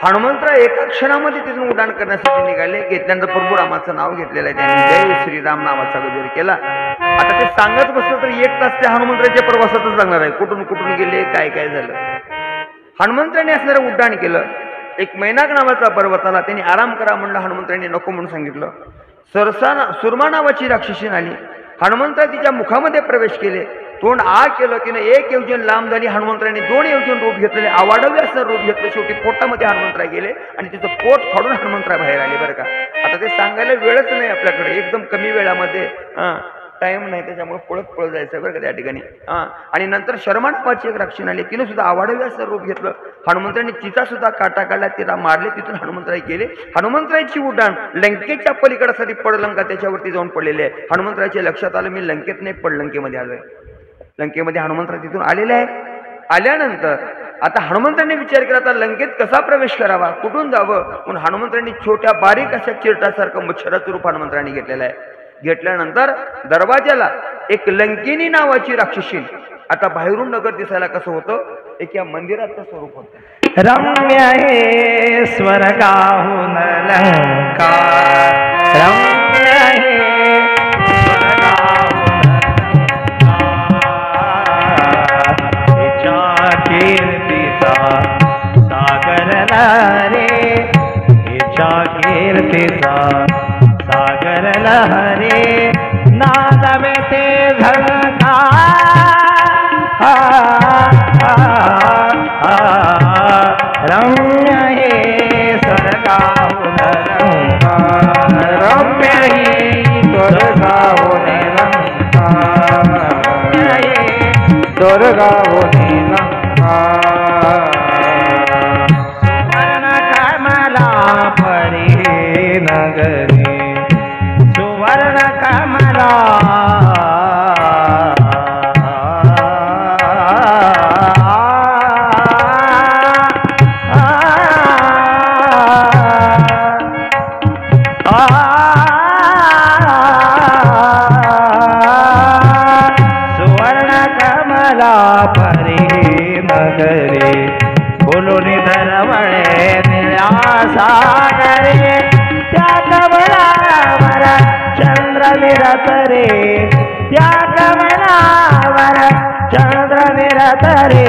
हनुमंतराव एका क्षणामध्ये तिथून उड्डाण करण्यासाठी निघाले. घेतल्यानंतर प्रभू रामाचं नाव घेतलेलं आहे त्यांनी. जय श्रीराम नावाचा गजर केला. आता ते सांगत बसलं तर 1 तास त्या हनुमंतराच्या प्रवासातच लागणार आहे. कुठून कुठून गेले, काय काय झालं. हनुमंतराने असणारं उड्डाण केलं. एक मैनाक नावाचा पर्वत आला. त्यांनी आराम करा म्हणलं. हनुमंतराने नको म्हणून सांगितलं. सुरमा नावाची राक्षसीन आली. हनुमंतराव तिच्या मुखामध्ये प्रवेश केले. तोंड आ केलं. तिने 1 योजन लांब झाली. हनुमंतराने 2 योजन रूप घेतलेले. आवाडवे असं रूप घेतलं. शेवटी पोटामध्ये हनुमंतराव गेले आणि तिचं पोट फाडून हनुमंतराव बाहेर आले. बरं का, आता ते सांगायला वेळच नाही आपल्याकडे. एकदम कमी वेळामध्ये टाइम नाही, त्याच्यामुळे पळत जायचं बरं का त्या ठिकाणी. आणि नंतर शर्मा नावाची एक राक्षसीन आली. तिने सुद्धा आवाडवे असं रूप घेतलं. हनुमंतराने तिचा सुद्धा काटा काढला. तिला मारले. तिथून हनुमंतराव गेले. हनुमंतराची उड्डाण लंकेच्या पलीकडसाठी पडलंका त्याच्यावरती जाऊन पडलेले आहे. हनुमंतराच्या लक्षात आलं मी लंकेत नाही पण लंकेमध्ये आलोय. लंकेमध्ये हनुमंतराव तिथून आलेले आहे. आल्यानंतर आता हनुमंतराने विचार केला आता लंकेत कसा प्रवेश करावा, कुठून जावं. म्हणून हनुमंतराने छोट्या बारीक अशा चिरटासारखं मच्छराचं रूप हनुमंतराने घेतलेलं आहे. घेतल्यानंतर दरवाजाला एक लंकिनी नावाची राक्षसीन. आता बाहेरून नगर दिसायला कसं होतं, एक या मंदिराचं स्वरूप होतं. रम्य हे स्वर्गाहून लंका, रम्य हे स्वर्गाहून लंका, कीर्तीचा सागर लहरे, हिच्या कीर्तीचा सागर लहरे, नादमे ते झंकार. रम्य हे स्वर्गाहून लंका, रम्य हे स्वर्गाहून लंका, रम्य हे स्वर्गाहून लंका. सुवर्ण कमला परी नगरी, सुवर्ण कमला परी नगरे, बोलून धरवळे निळ्या सागरे, त्या कमलावर चंद्र निरतरे, त्या कमलावर चंद्र निरतरे,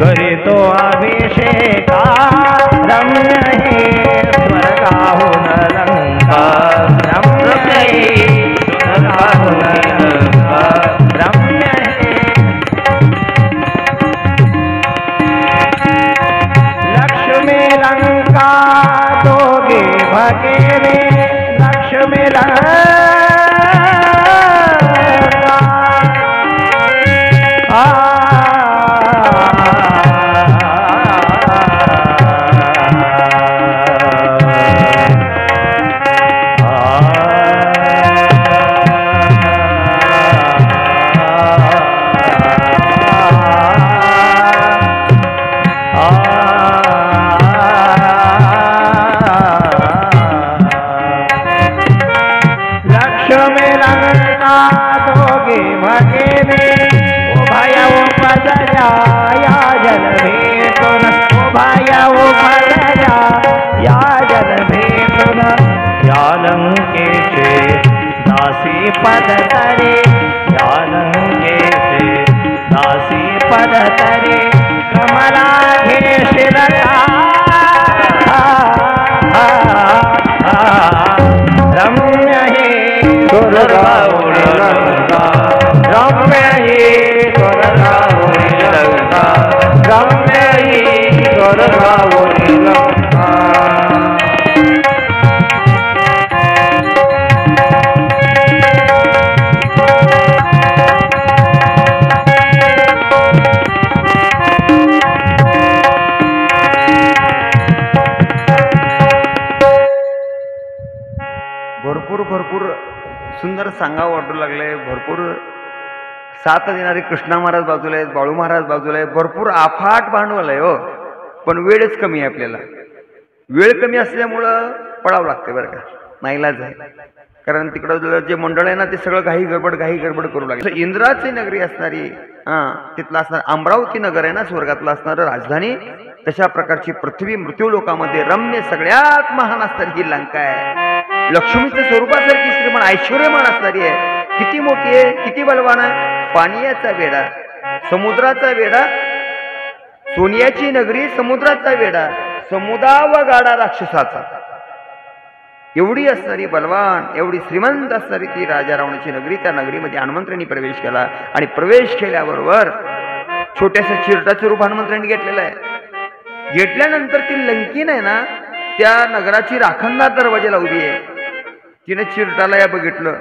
करीतो अभिषेका. रम्य हे स्वर्गाहून लंका, रम्य हे स्वर्गाहून लंका, रम्य लंका दोगे भगेरे, लक्ष्मी लंका दोगे भगेने, उभया उपदर्या या जल भेटून, उभया उपदर्या या जल भेटून, या लंकेचे दासी पद तरे, या लंकेचे दासी पद तरे, कमला घेशील का. रम्य हे स्वर्गाहून लंका, रम्य हे स्वर्गाहून लंका, रम्य हे स्वर्गाहून लंका. भरपूर सुंदर सांगावं वाटू लागले. भरपूर साथ देणारे कृष्णा महाराज बाजूला आहेत, बाळू महाराज बाजूला आहेत. भरपूर अफाट भांडवल आहे हो, पण वेळच कमी आहे. आपल्याला वेळ कमी असल्यामुळं पळावं लागते बरं का, नाईलाज आहे. कारण तिकडं जे मंडळ आहे ना ते सगळं घाई गडबड करू लागले. इंद्राची नगरी असणारी तिथलं असणार अमरावती नगर आहे ना, स्वर्गातलं असणारं राजधानी तशा प्रकारची पृथ्वी मृत्यू लोकामध्ये रम्य सगळ्यात महान असणारी ही लंका आहे. लक्ष्मीच्या स्वरूपासारखी श्रीमंत ऐश्वर्यमान असणारी आहे. किती मोठी आहे, किती बलवान आहे. पाण्याचा वेढा, समुद्राचा वेढा, सोन्याची नगरी, समुद्राचा वेढा, समुद्रा व गाडा राक्षसाचा. एवढी असणारी बलवान, एवढी श्रीमंत असणारी ती राजा रावणाची नगरी. त्या नगरीमध्ये हनुमंतांनी प्रवेश केला आणि प्रवेश केल्याबरोबर छोट्याशा चिरटाचं रूप हनुमंतांनी घेतलेलं आहे. घेतल्यानंतर ती लंकीन आहे ना, त्या नगराची राखणदार दरवाजाला उभी आहे. तिने चिरटाला या बघितलं,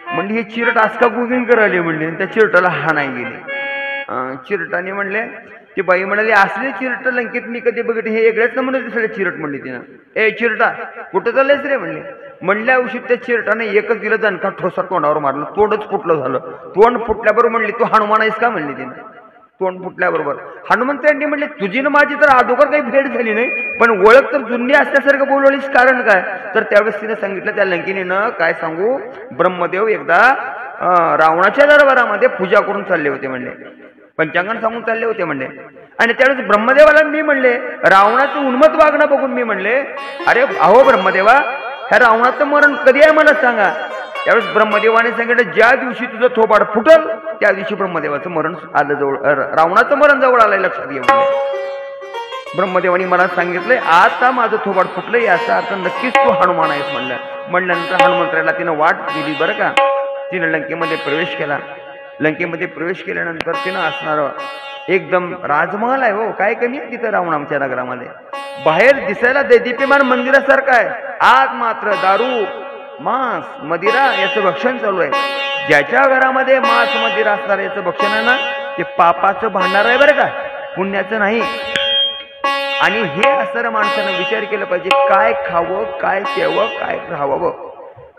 म्हणजे हे चिरट आसका गुगिंग करायला म्हणले. त्या चिरटाला हा नाही गेले. चिरटाने म्हणले, ती बाई म्हणाली, असले चिरट लंकेत मी कधी बघितले, हे वेगळ्याच नमुने दिसले चिरट म्हणली तिनं. ए चिरटा कुठं चाललेस रे म्हणले. म्हणल्या औषध त्या चिरटाने एकच दिलं, दणका ठोसा तोंडावर मारलं, तोंडच फुटलं झालं. तोंड फुटल्याबरोबर म्हणली, तू हनुमान आहेस का म्हणली तिनं. तोंड फुटल्याबरोबर हनुमंतांनी म्हणले, तुझी ना माझी तर अगोदर काही भेट झाली नाही, पण ओळख तर जुनी असल्यासारखं बोलवलीस, कारण काय. तर त्यावेळेस तिने सांगितलं त्या लंकिनीनं, काय सांगू, ब्रह्मदेव एकदा रावणाच्या दरबारामध्ये पूजा करून चालले होते म्हणले, पंचांगण सांगून चालले होते म्हणले. आणि त्यावेळेस ब्रह्मदेवाला मी म्हणले, रावणाचं उन्मत वागणं बघून मी म्हणले, अरे अहो ब्रह्मदेवा, ह्या रावणाचं मरण कधी आहे मला सांगा. त्यावेळेस ब्रह्मदेवाने सांगितलं, ज्या दिवशी तुझं थोबाड फुटल त्या दिवशी ब्रह्मदेवाचं मरण आलं जवळ, रावणाचं मरण जवळ आलंय, लक्षात घे. ब्रह्मदेवानी मला सांगितलंय, आता माझं थोबाड फुटलं, याचा अर्थ नक्कीच तू हनुमान आहेस म्हणलं. म्हणल्यानंतर हनुमंताला तिनं वाट दिली बरं का. तिनं लंकेमध्ये प्रवेश केला. लंकेमध्ये प्रवेश केल्यानंतर तिनं असणार एकदम राजमहल आहे हो, काय कमी आहे तिथं रावणाच्या नगरामध्ये. बाहेर दिसायला दैदिप्यमान मंदिरासारखं आहे, आत मात्र दारू, मांस, मदिरा याचं भक्षण चालू आहे. ज्याच्या घरामध्ये मांस मदिरा असणार याचं भक्षण आहे ना, ते पापाचं भांडार आहे बरं का, पुण्याचं नाही. आणि हे असणाऱ्या माणसानं विचार केला पाहिजे, काय खावं, काय प्यावं, काय राहावं.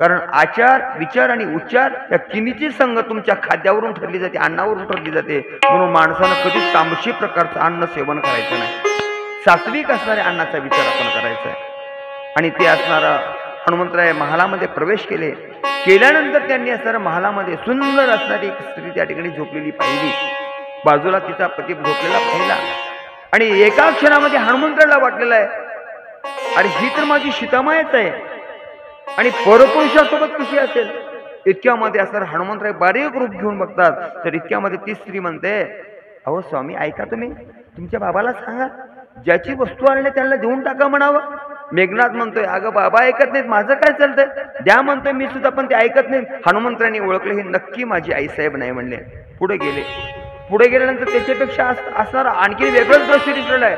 कारण आचार, विचार आणि उच्चार या तिन्हीची संग तुमच्या खाद्यावरून ठरली जाते, अन्नावरून ठरली जाते. म्हणून माणसानं कधीच तामशी प्रकारचं अन्न सेवन करायचं नाही. सात्विक असणाऱ्या अन्नाचा विचार आपण करायचा आहे. आणि ते असणारा हनुमंतराय महालामध्ये प्रवेश केल्यानंतर त्यांनी असणाऱ्या महालामध्ये सुंदर असणारी एक स्त्री त्या ठिकाणी झोपलेली पाहिली. बाजूला तिचा पती झोपलेला पाहिला आणि एका क्षणामध्ये हनुमंतराला वाटलेलं आहे, अरे ही तर माझी सीतामायच आहे आणि परपुरुषासोबत कशी असेल. इतक्यामध्ये असणार हनुमंतराय बारीक रूप घेऊन बघतात, तर इतक्यामध्ये ती स्त्री म्हणते, अहो स्वामी ऐका, तुम्ही तुमच्या बाबाला सांगा, ज्याची वस्तू आणले त्यांना देऊन टाका म्हणावं. मेघनाथ म्हणतोय, अगं बाबा ऐकत नाहीत, माझं काय चालतंय, द्या म्हणतोय मी सुद्धा, पण ते ऐकत नाहीत. हनुमंतरायांनी ओळखलं, हे नक्की माझी आईसाहेब नाही म्हणले. पुढे गेले. पुढे गेल्यानंतर त्याच्यापेक्षा असणार आणखी वेगळंच दृश्य दिसलेलं आहे.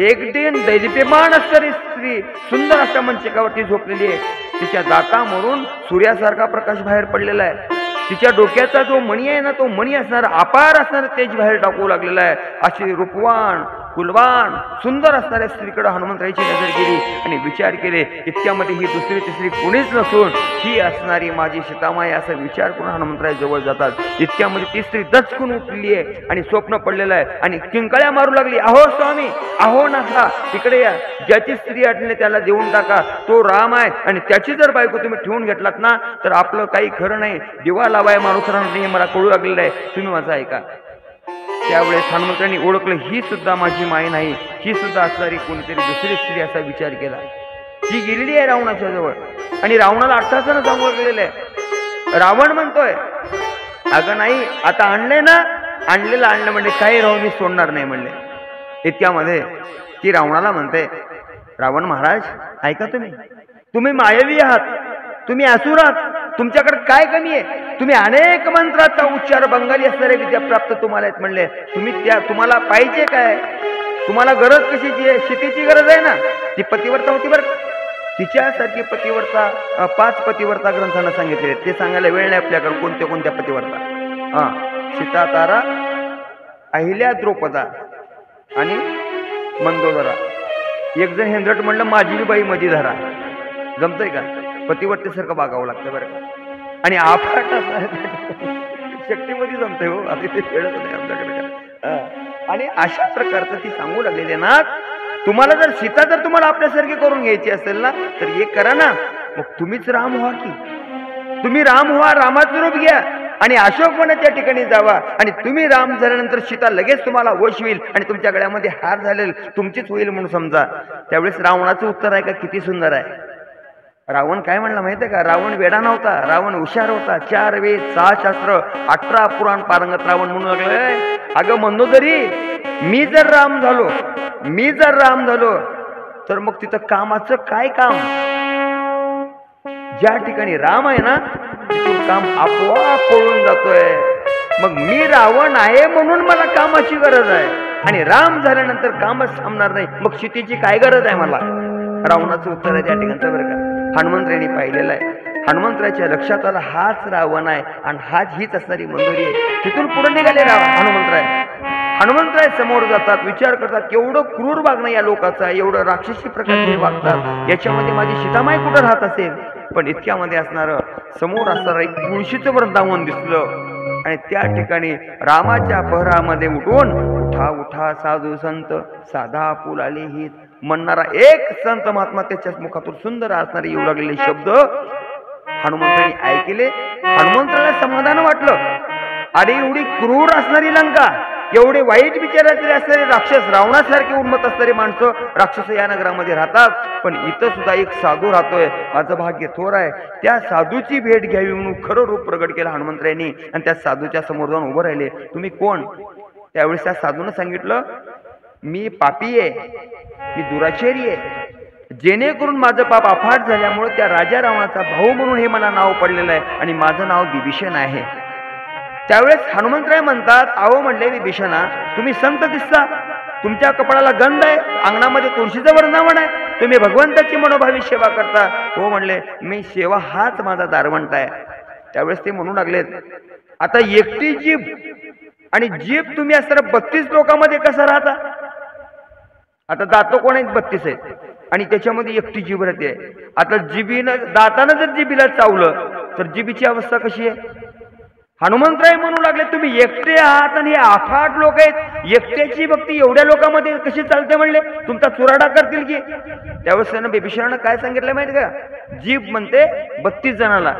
एकटीन दैदिप्यमान असणारी स्त्री सुंदर अशा मंचकावरती झोपलेली आहे. तिच्या दातामधून सूर्यासारखा प्रकाश बाहेर पडलेला आहे. तिच्या डोक्याचा जो मणी आहे ना, तो मणी असणार अपार असणार तेज बाहेर टाकू लागलेला आहे. अशी रूपवान, कुलवान, सुंदर असणाऱ्या स्त्रीकडे हनुमंतरायाची नजर गेली आणि विचार केले, इतक्यामध्ये ही दुसरी तिसरी कोणीच नसून ही असणारी माझी सीतामाई असा विचार करून हनुमंतराय जवळ जातात. इतक्यामध्ये ती स्त्री दचकून उठलेली आहे आणि स्वप्न पडलेलं आहे आणि किंकाळ्या मारू लागली, अहो स्वामी, अहो नाथा, इकडे या, ज्याची स्त्री आटली त्याला देऊन टाका, तो राम आहे आणि त्याची जर बायको तुम्ही ठेवून घेतलात ना तर आपलं काही खरं नाही, दिवा लावाय माणूस राहणार नाही, मला कळू लागलेलं आहे, तुम्ही माझं ऐका. त्यावेळेस हनुमंतांनी ओळखलं, ही सुद्धा माझी माई नाही, ही सुद्धा असणारी कोणीतरी दुसरी स्त्री असा विचार केला. ती गेलेली आहे रावणाच्या जवळ आणि रावणाला अट्टासानं सांगू गेलेलं आहे. रावण म्हणतोय, अगं नाही, आता आणलंय ना, आणलेलं आणलं म्हणले, काही राहून मी सोडणार नाही म्हणले. इतक्यामध्ये ती रावणाला म्हणते, रावण महाराज ऐका, तुम्ही मायावी आहात, तुम्ही असुर आहात, तुमच्याकडे काय कमी आहे, तुम्ही अनेक मंत्राचा उच्चार बंगाली असणारे विद्या प्राप्त तुम्हाला आहेत म्हणले. तुम्हाला पाहिजे काय, तुम्हाला गरज कशाची आहे, शेतीची गरज आहे ना, ती पतिव्रता होती बरं. तिच्यासारखी पतिव्रता 5 पतिव्रता ग्रंथानं सांगितले, ते सांगायला वेळ नाही आपल्याकडे कोणत्या कोणत्या पतिव्रता. सीता, तारा, अहिल्या, द्रौपदा आणि मंदोदरा. एक जण हेंद्रट म्हणलं, माझी बाई मधी धरा, जमतंय का, पतिव्रतेसारखं बागावं लागतं बरं. आणि आफाट शक्तीमध्ये जमतंय हो, आता ते खेळत नाही आपल्याकडे. आणि अशा प्रकारचं ती सांगू लागलेली ना, तुम्हाला जर सीता जर तुम्हाला आपल्यासारखी करून घ्यायची असेल ना तर एक करा ना, मग तुम्हीच राम व्हा की, तुम्ही राम व्हा, रामाचं रूप घ्या आणि अशोकवनाच्या ठिकाणी जावा आणि तुम्ही राम झाल्यानंतर सीता लगेच तुम्हाला वश होईल आणि तुमच्या गळ्यामध्ये हार झालेल तुमचीच होईल म्हणून समजा. त्यावेळेस रावणाचं उत्तर आहे का किती सुंदर आहे. रावण काय म्हणला माहिती आहे का? रावण वेडा नव्हता, रावण हुशार होता. 4 वेद 6 शास्त्र 18 पुराण पारंगत रावण म्हणू लागलाय. अगं मंदोदरी, मी जर राम झालो तर मग तिथं कामाचं काय काम? ज्या ठिकाणी राम आहे ना तिथून काम आपोआप पळून जातोय. मग मी रावण आहे म्हणून मला कामाची गरज आहे आणि राम झाल्यानंतर कामच थांबणार नाही, मग सीतेची काय गरज आहे मला? रावणाचं उत्तर आहे त्या ठिकाणचं बरं का. हनुमंतरायांनी पाहिलेलं आहे. हनुमंतराच्या लक्षात आला हाच रावण आहे आणि हीच असणारी मंदोरी आहे. तिथून पुढे निघाले हनुमंतराय समोर जातात, विचार करतात केवढं क्रूर वागणं या लोकांचं आहे, एवढं राक्षसी प्रकारचे वागतात, याच्यामध्ये माझी सीतामाई कुठं राहत असेल? पण इतक्यामध्ये असणारं समोर असणारं एक तुळशीचं वृंदावन दिसलं आणि त्या ठिकाणी रामाच्या पहरामध्ये उठून उठा उठा साधू संत साधा फुल आले ही म्हणणारा एक संत महात्मा त्याच्या मुखातून सुंदर असणारे येऊ लागलेले शब्द हनुमंतांनी ऐकले. हनुमंताला समाधान वाटलं. अरे एवढी क्रूर असणारी लंका, एवढे वाईट विचाराचे असणारे राक्षस, रावणासारखे उन्मत असणारे माणसं राक्षस या नगरामध्ये राहतात, पण इथं सुद्धा एक साधू राहतोय, माझं भाग्य थोर आहे. त्या साधूची भेट घ्यावी म्हणून खरं रूप प्रगट केलं हनुमंतरायांनी आणि त्या साधूच्या समोर जाऊन उभं राहिले. तुम्ही कोण? त्यावेळेस त्या साधूनं सांगितलं, मी पापी आहे, मी दुराचारी आहे, जेणेकरून माझं पाप अफाट झाल्यामुळे त्या राजा रावणाचा भाऊ म्हणून हे मला नाव पडलेलं आहे आणि माझं नाव विभीषण आहे. त्यावेळेस हनुमंतराय म्हणतात, अहो म्हणले विभीषणा, तुम्ही संत दिसता, तुमच्या कपाळाला गंध आहे, अंगणामध्ये तुळशीचं वृंदावन आहे, तुम्ही भगवंताची मनोभावी सेवा करता. हो म्हणले, मी सेवा हाच माझा दारवंट आहे. त्यावेळेस ते म्हणू लागलेत, आता एकटी जीभ आणि जीभ तुम्ही असताना 32 लोकांमध्ये कसं राहता? आता दात कोण आहेत? 32 आहेत आणि त्याच्यामध्ये एकटी जीभ राहते. आता दातानं जर जिभीला चावलं तर जिभीची अवस्था कशी आहे? हनुमंतराय म्हणू लागले, तुम्ही एकटे आहात आणि हे अफाट लोक आहेत, एकट्याची भक्ती एवढ्या लोकांमध्ये कशी चालते म्हणले? तुमचा चुराडा करतील की? त्यावेळेस त्यानं बिभीषणानं काय सांगितलं माहिती का? जीभ म्हणते 32 जणाला,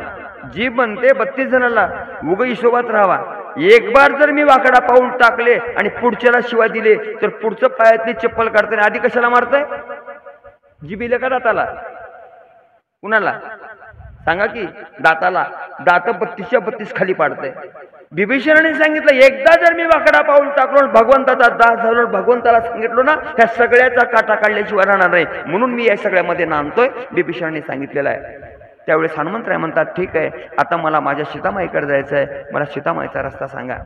जीभ म्हणते 32 जणाला, उग हिशोबात राहावा. एक बार जर मी वाकडा पाऊल टाकले आणि पुढच्याला शिवा दिले तर पुढचं पायातली चप्पल काढताना आधी कशाला मारताय? जिभीला का दाताला? कुणाला सांगा की? दाताला. दात 32च्या 32 खाली पाडतंय. बिभीषणाने सांगितलं, एकदा जर मी वाकडा पाऊल टाकलो भगवंताचा दास झालो, भगवंताला सांगितलो ना, त्या सगळ्याचा काटा काढल्याशिवाय राहणार नाही, म्हणून मी या सगळ्यामध्ये नांदतोय, बिभीषणाने सांगितलेलं आहे. त्यावेळेस हनुमंतराय म्हणतात, ठीक आहे, आता मला माझ्या सीतामाईकडे जायचं आहे, मला सीतामाईचा रस्ता सांगा.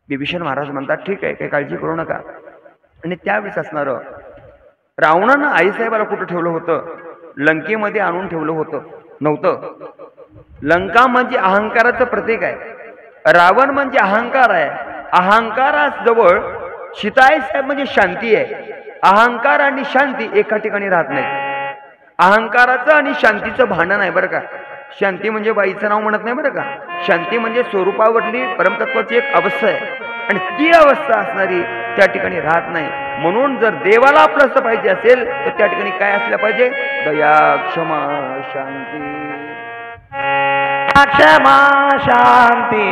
बिभीषण महाराज म्हणतात, ठीक आहे, काही काळजी करू नका. आणि त्यावेळेस असणारं रावणानं आईसाहेबाला कुठं ठेवलं होतं? लंकेमध्ये आणून ठेवलं होतं नव्हतं. लंका म्हणजे अहंकाराचं प्रतीक आहे, रावण म्हणजे अहंकार आहे. अहंकाराजवळ सीताईसाहेब म्हणजे शांती आहे. अहंकार आणि शांती एका ठिकाणी राहत नाही. अहंकाराचं आणि शांतीचं भांडण आहे बरं का. शांती म्हणजे बाईचं नाव म्हणत नाही बरं का. शांती म्हणजे स्वरूपावरली परमतत्वाची एक अवस्था आहे आणि ती अवस्था असणारी त्या ठिकाणी राहत नाही. म्हणून जर देवाला आपलं पाहिजे असेल तर त्या ठिकाणी काय असलं पाहिजे? दया, क्षमा, शांती. क्षमा शांती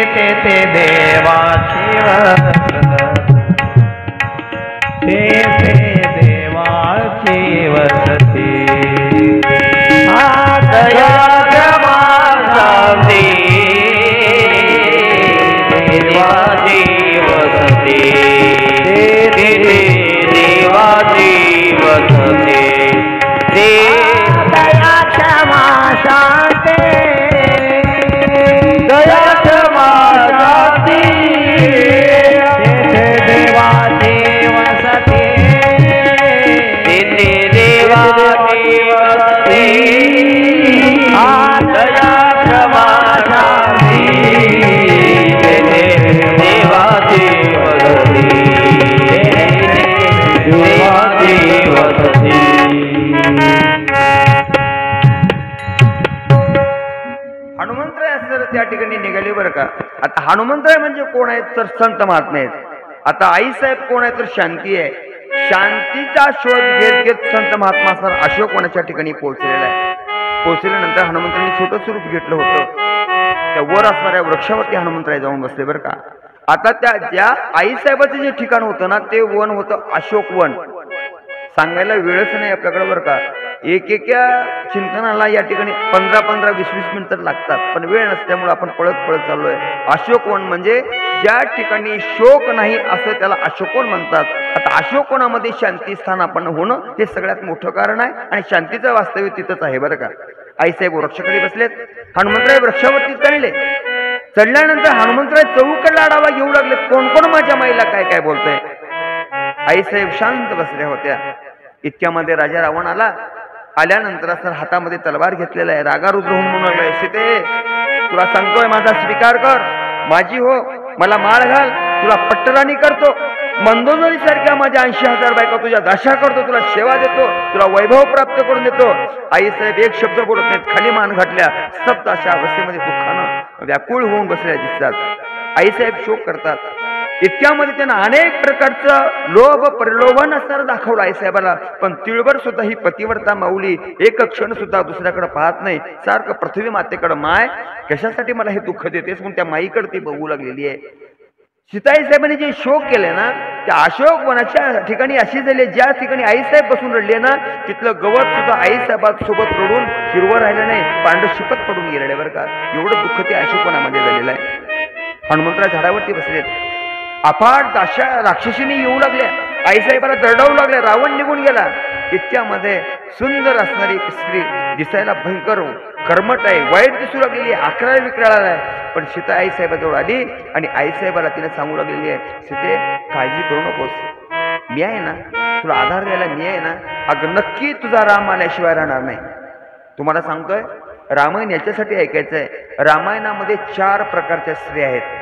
तेथे देवाची देवाची वसती. दया क्षमा शांती देवाची वसती. देवाची वसती. दया क्षमा शांती दया क्षमा शांती देवाची वसती. देवाची वसती. दया क्षमा शांती देवाची वसती. देवाची वसती. हनुमंतराय असं त्या ठिकाणी निघाले बरं का. आता हनुमंतराय म्हणजे कोण आहेत? तर संत महात्मा आहेत. आता आईसाहेब कोण आहे? तर शांती आहे. शांतीचा शोध घेत घेत संत महात्मा असणार अशोकवनाच्या ठिकाणी पोहोचलेला आहे. पोहोचल्यानंतर हनुमंतरायांनी छोटं स्वरूप घेतलं होतं. त्या वर असणाऱ्या वृक्षावरती हनुमंतराय जाऊन बसले बरं का. आता त्या ज्या आईसाहेबाचं जे ठिकाण होतं ना ते वन होतं अशोक वन. सांगायला वेळच नाही आपल्याकडे बरं का. एकेका चिंतनाला या ठिकाणी 15-15, 20-20 मिनिटं लागतात, पण वेळ नसल्यामुळे आपण पळत चाललोय. अशोक वन म्हणजे ज्या ठिकाणी शोक नाही असं त्याला अशोकवन म्हणतात. आता अशोकवनामध्ये शांती स्थान आपण होणं हे सगळ्यात मोठं कारण आहे आणि शांतीचं वास्तव्य तिथंच आहे बरं का. आईसाहेब वृक्षाखाली बसलेत. हनुमंतराय वृक्षावरती चढले. चढल्यानंतर हनुमंतराय चौकडला आढावा घेऊ लागले. कोण कोण माझ्या माईला काय काय बोलतय. आईसाहेब शांत बसल्या होत्या. इतक्यामध्ये राजा रावण आला. आल्यानंतर असं हातामध्ये तलवार घेतलेला आहे. रागारुद्र होऊन म्हणू लागलाय, सीते तुला सांगतोय माझा स्वीकार कर, माझी हो, मला माळ घाल, तुला पट्टराणी करतो, मंदोदरी सारख्या माझ्या 80,000 बायका तुझ्या दाशा करतो, तुला सेवा देतो, तुला वैभव प्राप्त करून देतो. आईसाहेब एक शब्द बोलत नाहीत, खाली मान घातल्या. सप्त अशा अवस्थेमध्ये दुःखानं व्याकुळ होऊन बसल्या दिसतात. आईसाहेब शोक करतात. इतक्यामध्ये त्यांना अनेक प्रकारचं लोभ प्रलोभन असणारं दाखवलं आईसाहेबाला. पण तिळभर सुद्धा ही पतिव्रता माऊली एक क्षण सुद्धा दुसऱ्याकडे पाहत नाही. सारखं पृथ्वी मातेकडे, माय कशासाठी मला हे दुःख देतेस म्हणून त्या माईकडे ती बघू लागलेली आहे. सीताई साहेबांनी जे शोक केले ना त्या अशोक वनाच्या ठिकाणी अशी झाली, ज्या ठिकाणी आईसाहेब बसून रडले ना तिथलं गवत सुद्धा आईसाहेबांसोबत रडून हिरवं राहिलं नाही, पांढर शिपत पडून गेलेलं बरं का. एवढं दुःख ते अशोक वनामध्ये झालेलं आहे. हनुमंतराय झाडावरती बसलेत. अफाट दाशा राक्षसीने येऊ लागल्या. आईसाहेबाला दरडावू लागल्या. रावण निघून गेला. इतक्यामध्ये सुंदर असणारी एक स्त्री, दिसायला भयंकर कर्मट आहे, वाईट दिसू लागलेली आहे, अकराळी विक्राळा आहे. पण सीता आईसाहेबाजवळ आली आणि आईसाहेबाला तिने सांगू लागलेली आहे, सीते काळजी करू नकोस, मी आहे ना, तुला आधार द्यायला मी आहे ना. अगं नक्की तुझा राम आल्याशिवाय राहणार नाही. तुम्हाला सांगतोय रामायण याच्यासाठी ऐकायचं आहे. रामायणामध्ये 4 प्रकारच्या स्त्रिया आहेत.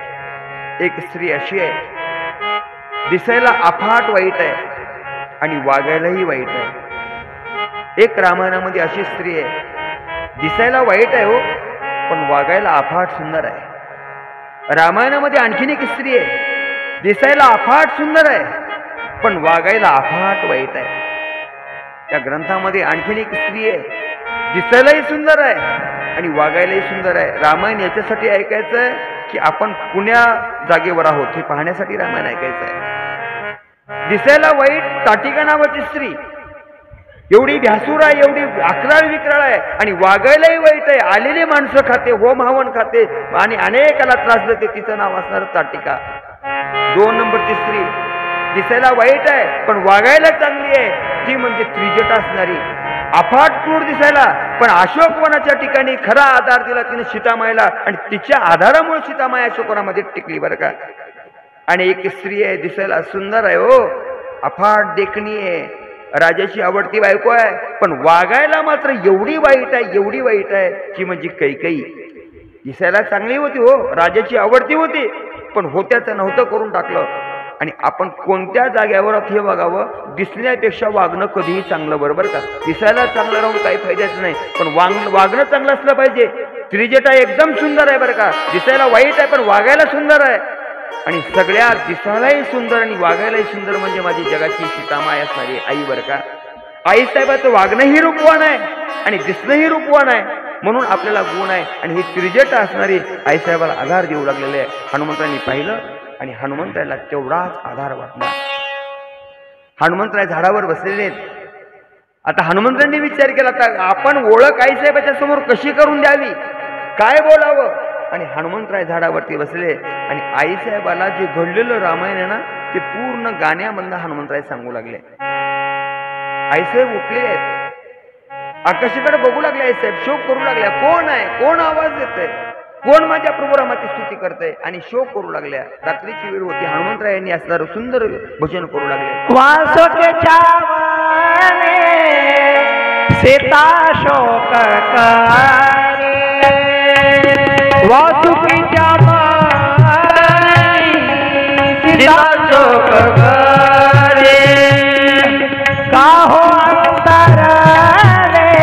एक स्त्री अशी आहे, दिसायला अफाट वाईट आहे आणि वागायलाही वाईट आहे. एक रामायणामध्ये अशी स्त्री आहे, दिसायला वाईट आहे हो, पण वागायला अफाट सुंदर आहे. रामायणामध्ये आणखीन एक स्त्री आहे, दिसायला अफाट सुंदर आहे, पण वागायला अफाट वाईट आहे. त्या ग्रंथामध्ये आणखीन एक स्त्री आहे, दिसायलाही सुंदर आहे आणि वागायलाही सुंदर आहे. रामायण याच्यासाठी ऐकायचं आहे की आपण पुण्या जागेवर आहोत हे पाहण्यासाठी रामायण ऐकायचं आहे. दिसायला वाईट ताटिका नावाची स्त्री, एवढी भ्यासूर आहे, एवढी अकराळ विक्राळ आहे आणि वागायलाही वाईट आहे. आलेली माणसं खाते, होम हवन खाते आणि अनेकाला त्रास देते. तिचं नाव असणार ताटिका. 2 नंबरची स्त्री, दिसायला वाईट आहे पण वागायला चांगली आहे, ती म्हणजे त्रिजटा असणारी, अफाट क्रूर दिसायला, पण अशोकवनाच्या ठिकाणी खरा आधार दिला तिने सीतामाईला आणि तिच्या आधारामुळे सीतामाई अशोकवनामध्ये टिकली बरं का. आणि एक स्त्री आहे, दिसायला सुंदर आहे हो, अफाट देखणी आहे, राजाची आवडती बायको आहे, पण वागायला मात्र एवढी वाईट आहे, एवढी वाईट आहे की म्हणजे कैकेयी. दिसायला चांगली होती हो, राजाची आवडती होती, पण होत्याचं नव्हतं करून टाकलं. आणि आपण कोणत्या जाग्यावर हे बघावं, दिसण्यापेक्षा वागणं कधीही चांगलं बरोबर का. दिसायला चांगलं राहून काही फायद्याचं नाही, पण वागणं चांगलं असलं पाहिजे. त्रिजटा एकदम सुंदर आहे बरं का, दिसायला वाईट आहे पण वागायला सुंदर आहे. आणि सगळ्यात दिसायलाही सुंदर आणि वागायलाही सुंदर म्हणजे माझी जगाची सीतामाई असणारी आई बरं का. आईसाहेबाचं वागणंही रूपवान आहे आणि दिसणंही रूपवान आहे, म्हणून आपल्याला गुण आहे. आणि ही त्रिजटा असणारी आईसाहेबाला आधार देऊ लागलेले आहे. हनुमंतांनी पाहिलं आणि हनुमंताला तेवढाच आधार वाटला. हनुमंतराय झाडावर बसलेले आहेत. आता हनुमंतांनी विचार केला, तर आपण ओळख आईसाहेबाच्या समोर कशी करून द्यावी, काय बोलावं. आणि हनुमंतराय झाडावरती बसले आणि आईसाहेबाला जे घडलेलं रामायण आहे ना ते पूर्ण गाण्यामधनं हनुमंतराय सांगू लागले. आईसाहेब उठलेले आहेत, आकाशाकडे बघू लागले. आईसाहेब शोक करू लागल्या, कोण आहे, कोण आवाज देतंय, कोण माझ्या प्रभू रामाची स्तुती करतंय, आणि शोक करू लागल्या. रात्रीची वेळ होती. हनुमंतराय यांनी असणारं सुंदर भजन करू लागले. वासुकीच्या सीता शोक करे, वासुकीच्या सीता शोक करे, का हो अंतर रे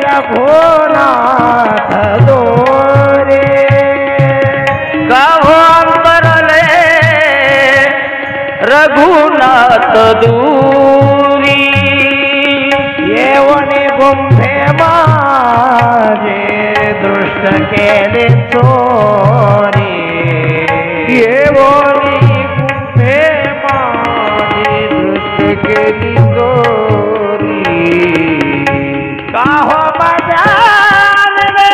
रघुनाथ दोरे, का हो अंतर रे रघुनाथ दूरी, येवने गुंफे माझे दृष्ट केले चोरी येवोनी कुठे माझी दृष्ट केली चोरी का हो बजानवे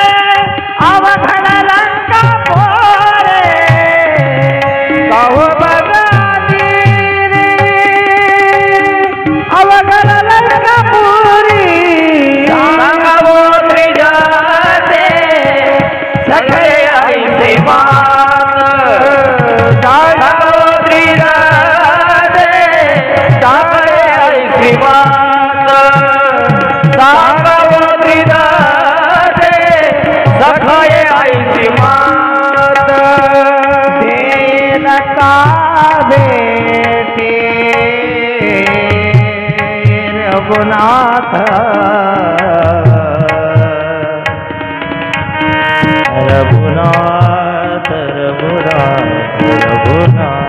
अवघड लंका पोरे का हो बजानी रे अवघड लंका पुरी सांगावो त्रिजाते सगळे ऐसे मान सांगावो त्रिजाते सगळे ऐसे मान सांगावो त्रिजाते सगळे ऐसे मान देन का भेटे रघुनाथ रघुनाथ रघुनाथ रघुनाथ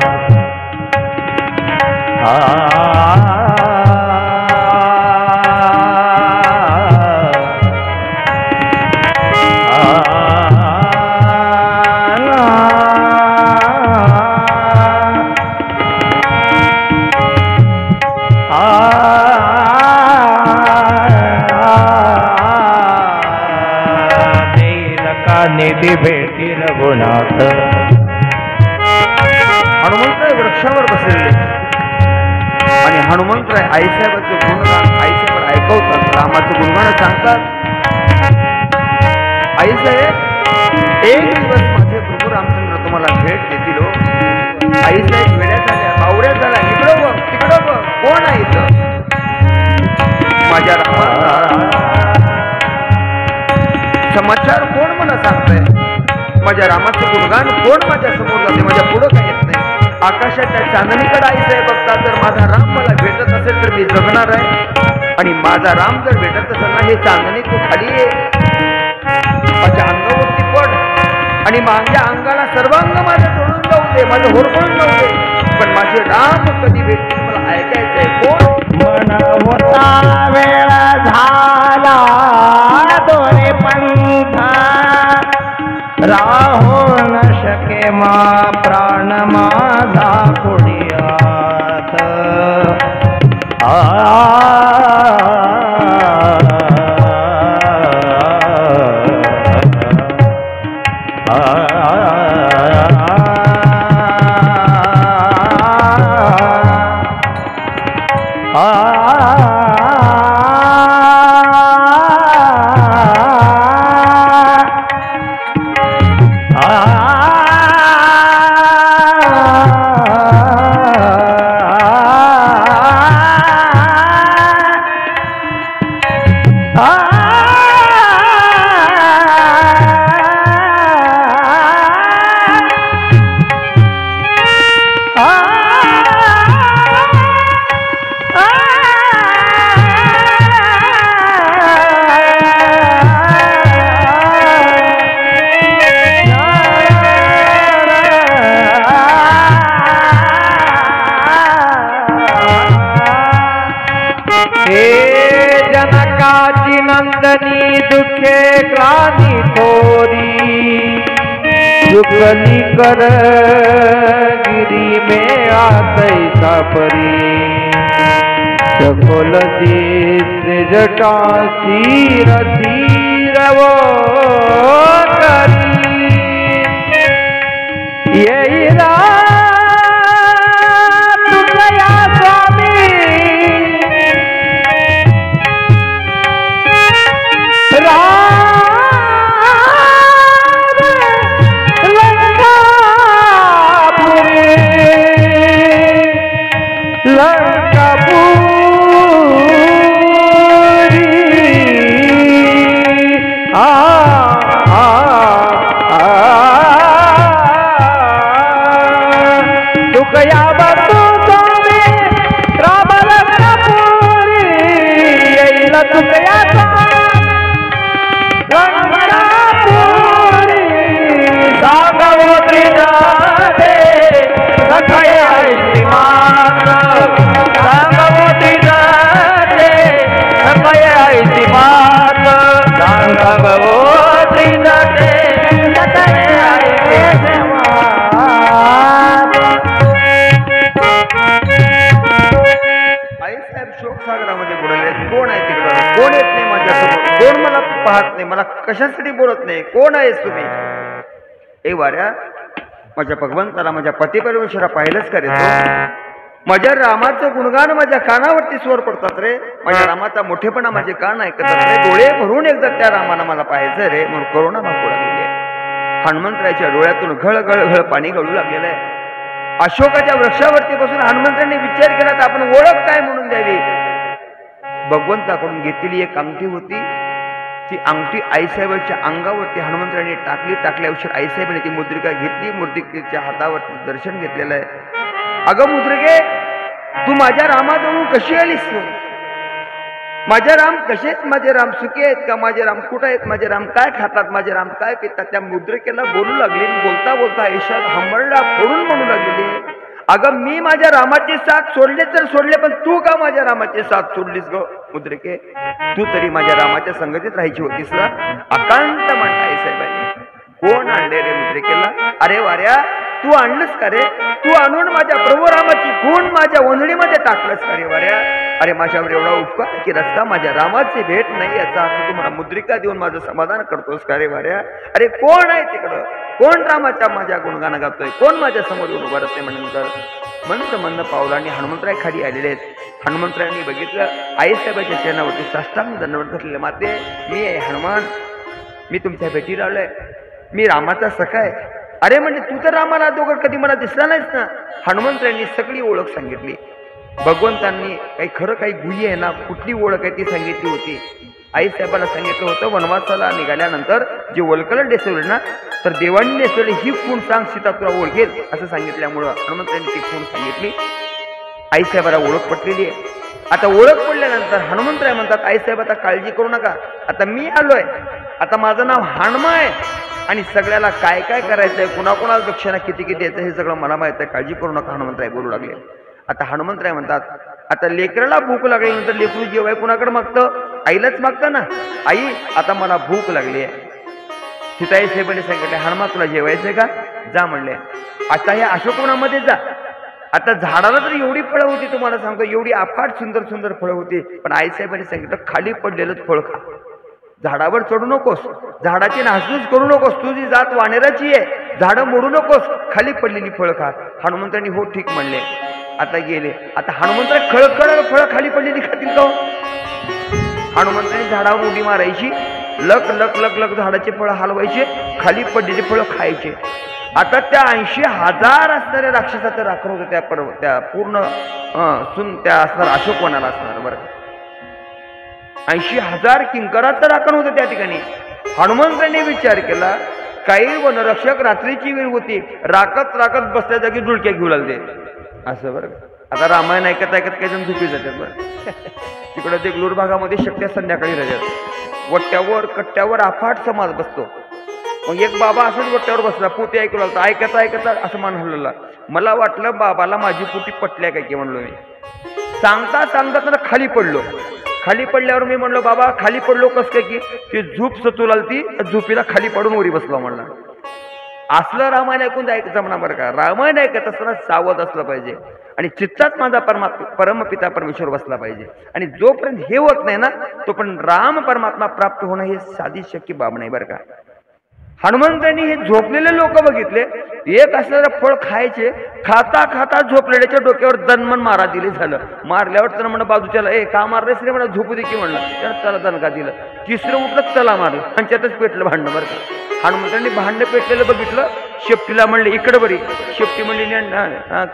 निधी भेटी रघुनाथ हनुमंतराय वृक्षावर बसलेले आणि हनुमंतराय आईसाहेबांचे गुणगान आईसाहेब ऐकवतात, रामाचे गुणगान सांगतात. आईसाहेब एक दिवस माझे प्रभू रामचंद्र तुम्हाला भेट देतील हो. आईसाहेब वेड्या झाल्या, बावऱ्या झाल्या, इकडं बघ तिकडं बघ, कोण आहे इथं? माझ्या रामाचा समाचार कोण मला सांगतंय? माझ्या रामाचं गुणगान कोण माझ्या समोर जाते? माझ्या पुढं काय येत नाही. आकाशाच्या चांदणीकडे आईसाहेब बघतात, जर माझा राम मला भेटत असेल तर मी जगणार आहे, आणि माझा राम जर भेटत असेल ना, हे चांदणी तू खाली ये, माझ्या अंगावरती पड आणि माझ्या अंगाला सर्वांग माझं तोडून जाऊ दे, माझं होरपळून जाऊ दे, पण माझे राम कधी भेटतील मला ऐकायचंय. कोण? मन होता वेळ झाला दोरे पंथा राहो न शके मा प्राण माझा पुढ्यात नंदनी दुखे ग्रानी थोरी सुकली कर गिरी में आते सापरी सकोल तीर जटा तीर तीर वो करी यही रात गया स्वामी भगवती शोकसागरामध्ये बुडले. कोण आहे तिकडं? कोण येत नाही माझ्यासमोर? कोण मला पाहत नाही? मला कशासाठी बोलत नाही? कोण आहेस तुम्ही? ए वाऱ्या, माझ्या भगवंताला, माझ्या पती परमेश्वरा पाहिलंच का रे तू? माझ्या रामाचं गुणगान माझ्या कानावरती स्वर पडतात रे. माझ्या रामाचा मोठेपणा माझे कान ऐकतात रे. डोळे भरून एकदा त्या रामाला मला पाहायचं रे, म्हणून करुणा भागू लागलेली आहे. हनुमंतराच्या डोळ्यातून घळ घळ घळ पाणी गळू लागलेलं आहे. अशोकाच्या वृक्षावरती बसून हनुमंतांनी विचार केला तर आपण ओळख काय म्हणून द्यावी. भगवंताकडून घेतलेली एक अंगठी होती. ती अंगठी आईसाहेबांच्या अंगावरती हनुमंतांनी टाकल्यावर आईसाहेबांनी ती मुद्रिका घेतली. मुद्रिकेच्या हातावरती दर्शन घेतलेलं आहे. अगं मुद्रिके, तू माझ्या रामाजवळून कशी आलीस? माझे राम कसे आहेत? माझे राम सुखी आहेत का? माझे राम कुठं आहेत? माझे राम काय खातात? माझे राम काय पितात? त्या मुद्रिकेला बोलू लागली. बोलता बोलता ऐशात हंबरडा फोडून म्हणू लागलेली, अगं मी माझ्या रामाची साथ सोडले तर सोडले, पण तू का माझ्या रामाची साथ सोडलीस ग मुद्रिके? तू तरी माझ्या रामाच्या संगतीत राहायची होतीस ना? अकांत म्हणता आईसाहेबांनी. कोण आणले रे मुद्रिकेला? अरे वाऱ्या, तू आणलंस का रे? तू आणून माझ्या प्रभू रामाची खूण माझ्या वंजडीमध्ये टाकलंस का रे वाऱ्या? अरे माझ्यावर एवढा उपकार की रस्ता माझ्या रामाची भेट नाही याचा अर्थ तू मला मुद्रिका देऊन माझं समाधान करतोस का रे वाऱ्या? अरे कोण आहे तिकडं? कोण रामाच्या माझ्या गुणगान गातोय? कोण माझ्या समोर येऊन उभं राहते? म्हणून पावलांनी हनुमंतराय खाली आलेले आहेत. हनुमंतरायांनी बघितलं आईसाहेबाच्या चरणावरती साष्टांग दंडवत घातलेले. माते, मी आहे हनुमान, मी तुमच्या भेटीला आलोय. मी रामाचा सखा आहे. अरे म्हणजे तू तर रामाला दोघं कधी मला दिसला नाहीस ना? हनुमंतरायांनी सगळी ओळख सांगितली. भगवंतांनी काही खरं काही गुही आहे ना, कुठली ओळख आहे ती सांगितली होती. आईसाहेबाला सांगितलं होतं वनवासाला निघाल्यानंतर जे वल्कलं नेसवले ना, तर देवांनी नेसवले ही खूण सांग, सीता तुला ओळखेल असं सांगितल्यामुळं हनुमंतांनी ती खूण सांगितली. आईसाहेबाला ओळख पटलेली आहे. आता ओळख पडल्यानंतर हनुमंतराय म्हणतात, आईसाहेब आता काळजी करू नका, आता मी आलोय, आता माझं नाव हनुमा आहे आणि सगळ्याला काय काय करायचंय, कुणाकुणाला दक्षिणा किती किती द्यायचं हे सगळं मला माहित आहे, काळजी करू नका हनुमंतराय बोलू लागले. आता हनुमंतराय म्हणतात, आता लेकराला भूक लागल्यानंतर लेकरू जेवाय कुणाकडे मागतं? आईलाच मागतं ना. आई आता मला भूक लागली आहे. सीताई साहेबांनी सांगितले, हनुमा तुला जेवायचंय का? जा म्हणले. आता या अशोकवनामध्ये जा. आता झाडाला तर एवढी फळं होती, तुम्हाला सांगतो एवढी अफाट सुंदर सुंदर फळं होती, पण आईसाहेबांनी सांगितलं खाली पडलेलंच फळ खा, झाडावर चढू नकोस, झाडाची नासधूस करू नकोस, तुझी जात वानेराची आहे, झाडं मोडू नकोस, खाली पडलेली फळं खा. हनुमंतांनी हो ठीक म्हणले. आता गेले. आता हनुमंतराय खळखळ फळं खाली पडलेली खातील का? हनुमंतांनी झाडावर उडी मारायची, लक लक लक लक झाडाचे फळं हलवायचे, खाली पडलेली फळं खायचे. आता त्या 80,000 असणाऱ्या राक्षसाचं राखण होतं त्या पूर्ण त्या असणार अशोकवनाला असणार. बरं, 80,000 किंकराचं राखण होतं त्या ठिकाणी. हनुमंतांनी विचार केला, काही वनरक्षक रात्रीची वेळ होती, राखत राखत बसल्या जागी जुळक्या घेऊ लागले असं. बरं, आता रामायण ऐकत ऐकत काही जण झोपी जातात. बरं, तिकडं देगलूर भागामध्ये शक्य संध्याकाळी राहतात. वट्ट्यावर कट्ट्यावर अफाट समाज बसतो. मग एक बाबा असंच वट्ट्यावर बसला, पोते ऐकू लागला, ऐकता ऐकता असं मान हलवला. मला वाटलं बाबाला माझी पोटी पटल्या काय की म्हणलो मी. सांगता सांगता त्याला खाली पडलो. खाली पडल्यावर मी म्हणलो, बाबा खाली पडलो कस काय की? ती झोप सतू लागती, झोपीला खाली पडून वरी बसलो म्हणला. असलं रामायण ऐकून जायचं म्हणा. बरं का, रामायण ऐकत असताना सावध असलं पाहिजे आणि चित्तात माझा परमपिता परमेश्वर बसला पाहिजे. आणि जोपर्यंत हे होत नाही ना, तोपर्यंत राम परमात्मा प्राप्त होणं हे साधी शक्य बाब नाही. बरं का, हनुमंतांनी हे झोपलेले लोक बघितले, एक असलेलं फळ खायचे, खाता खाता झोपलेल्याच्या डोक्यावर दणमन मारा दिली. झालं मारल्यावर त्यानं म्हणलं बाजूच्याला, ए का मारलेस रे? म्हणा झोपू दे की म्हणलं. त्यानं त्याला दणका दिलं. तिसरं उठलं, चला मारलं, आणि त्यातच पेटलं भांडणं. बरं का, हनुमंतांनी भांडणं पेटलेलं बघितलं. शेपटीला म्हणले इकडं बरी. शेपटी म्हणली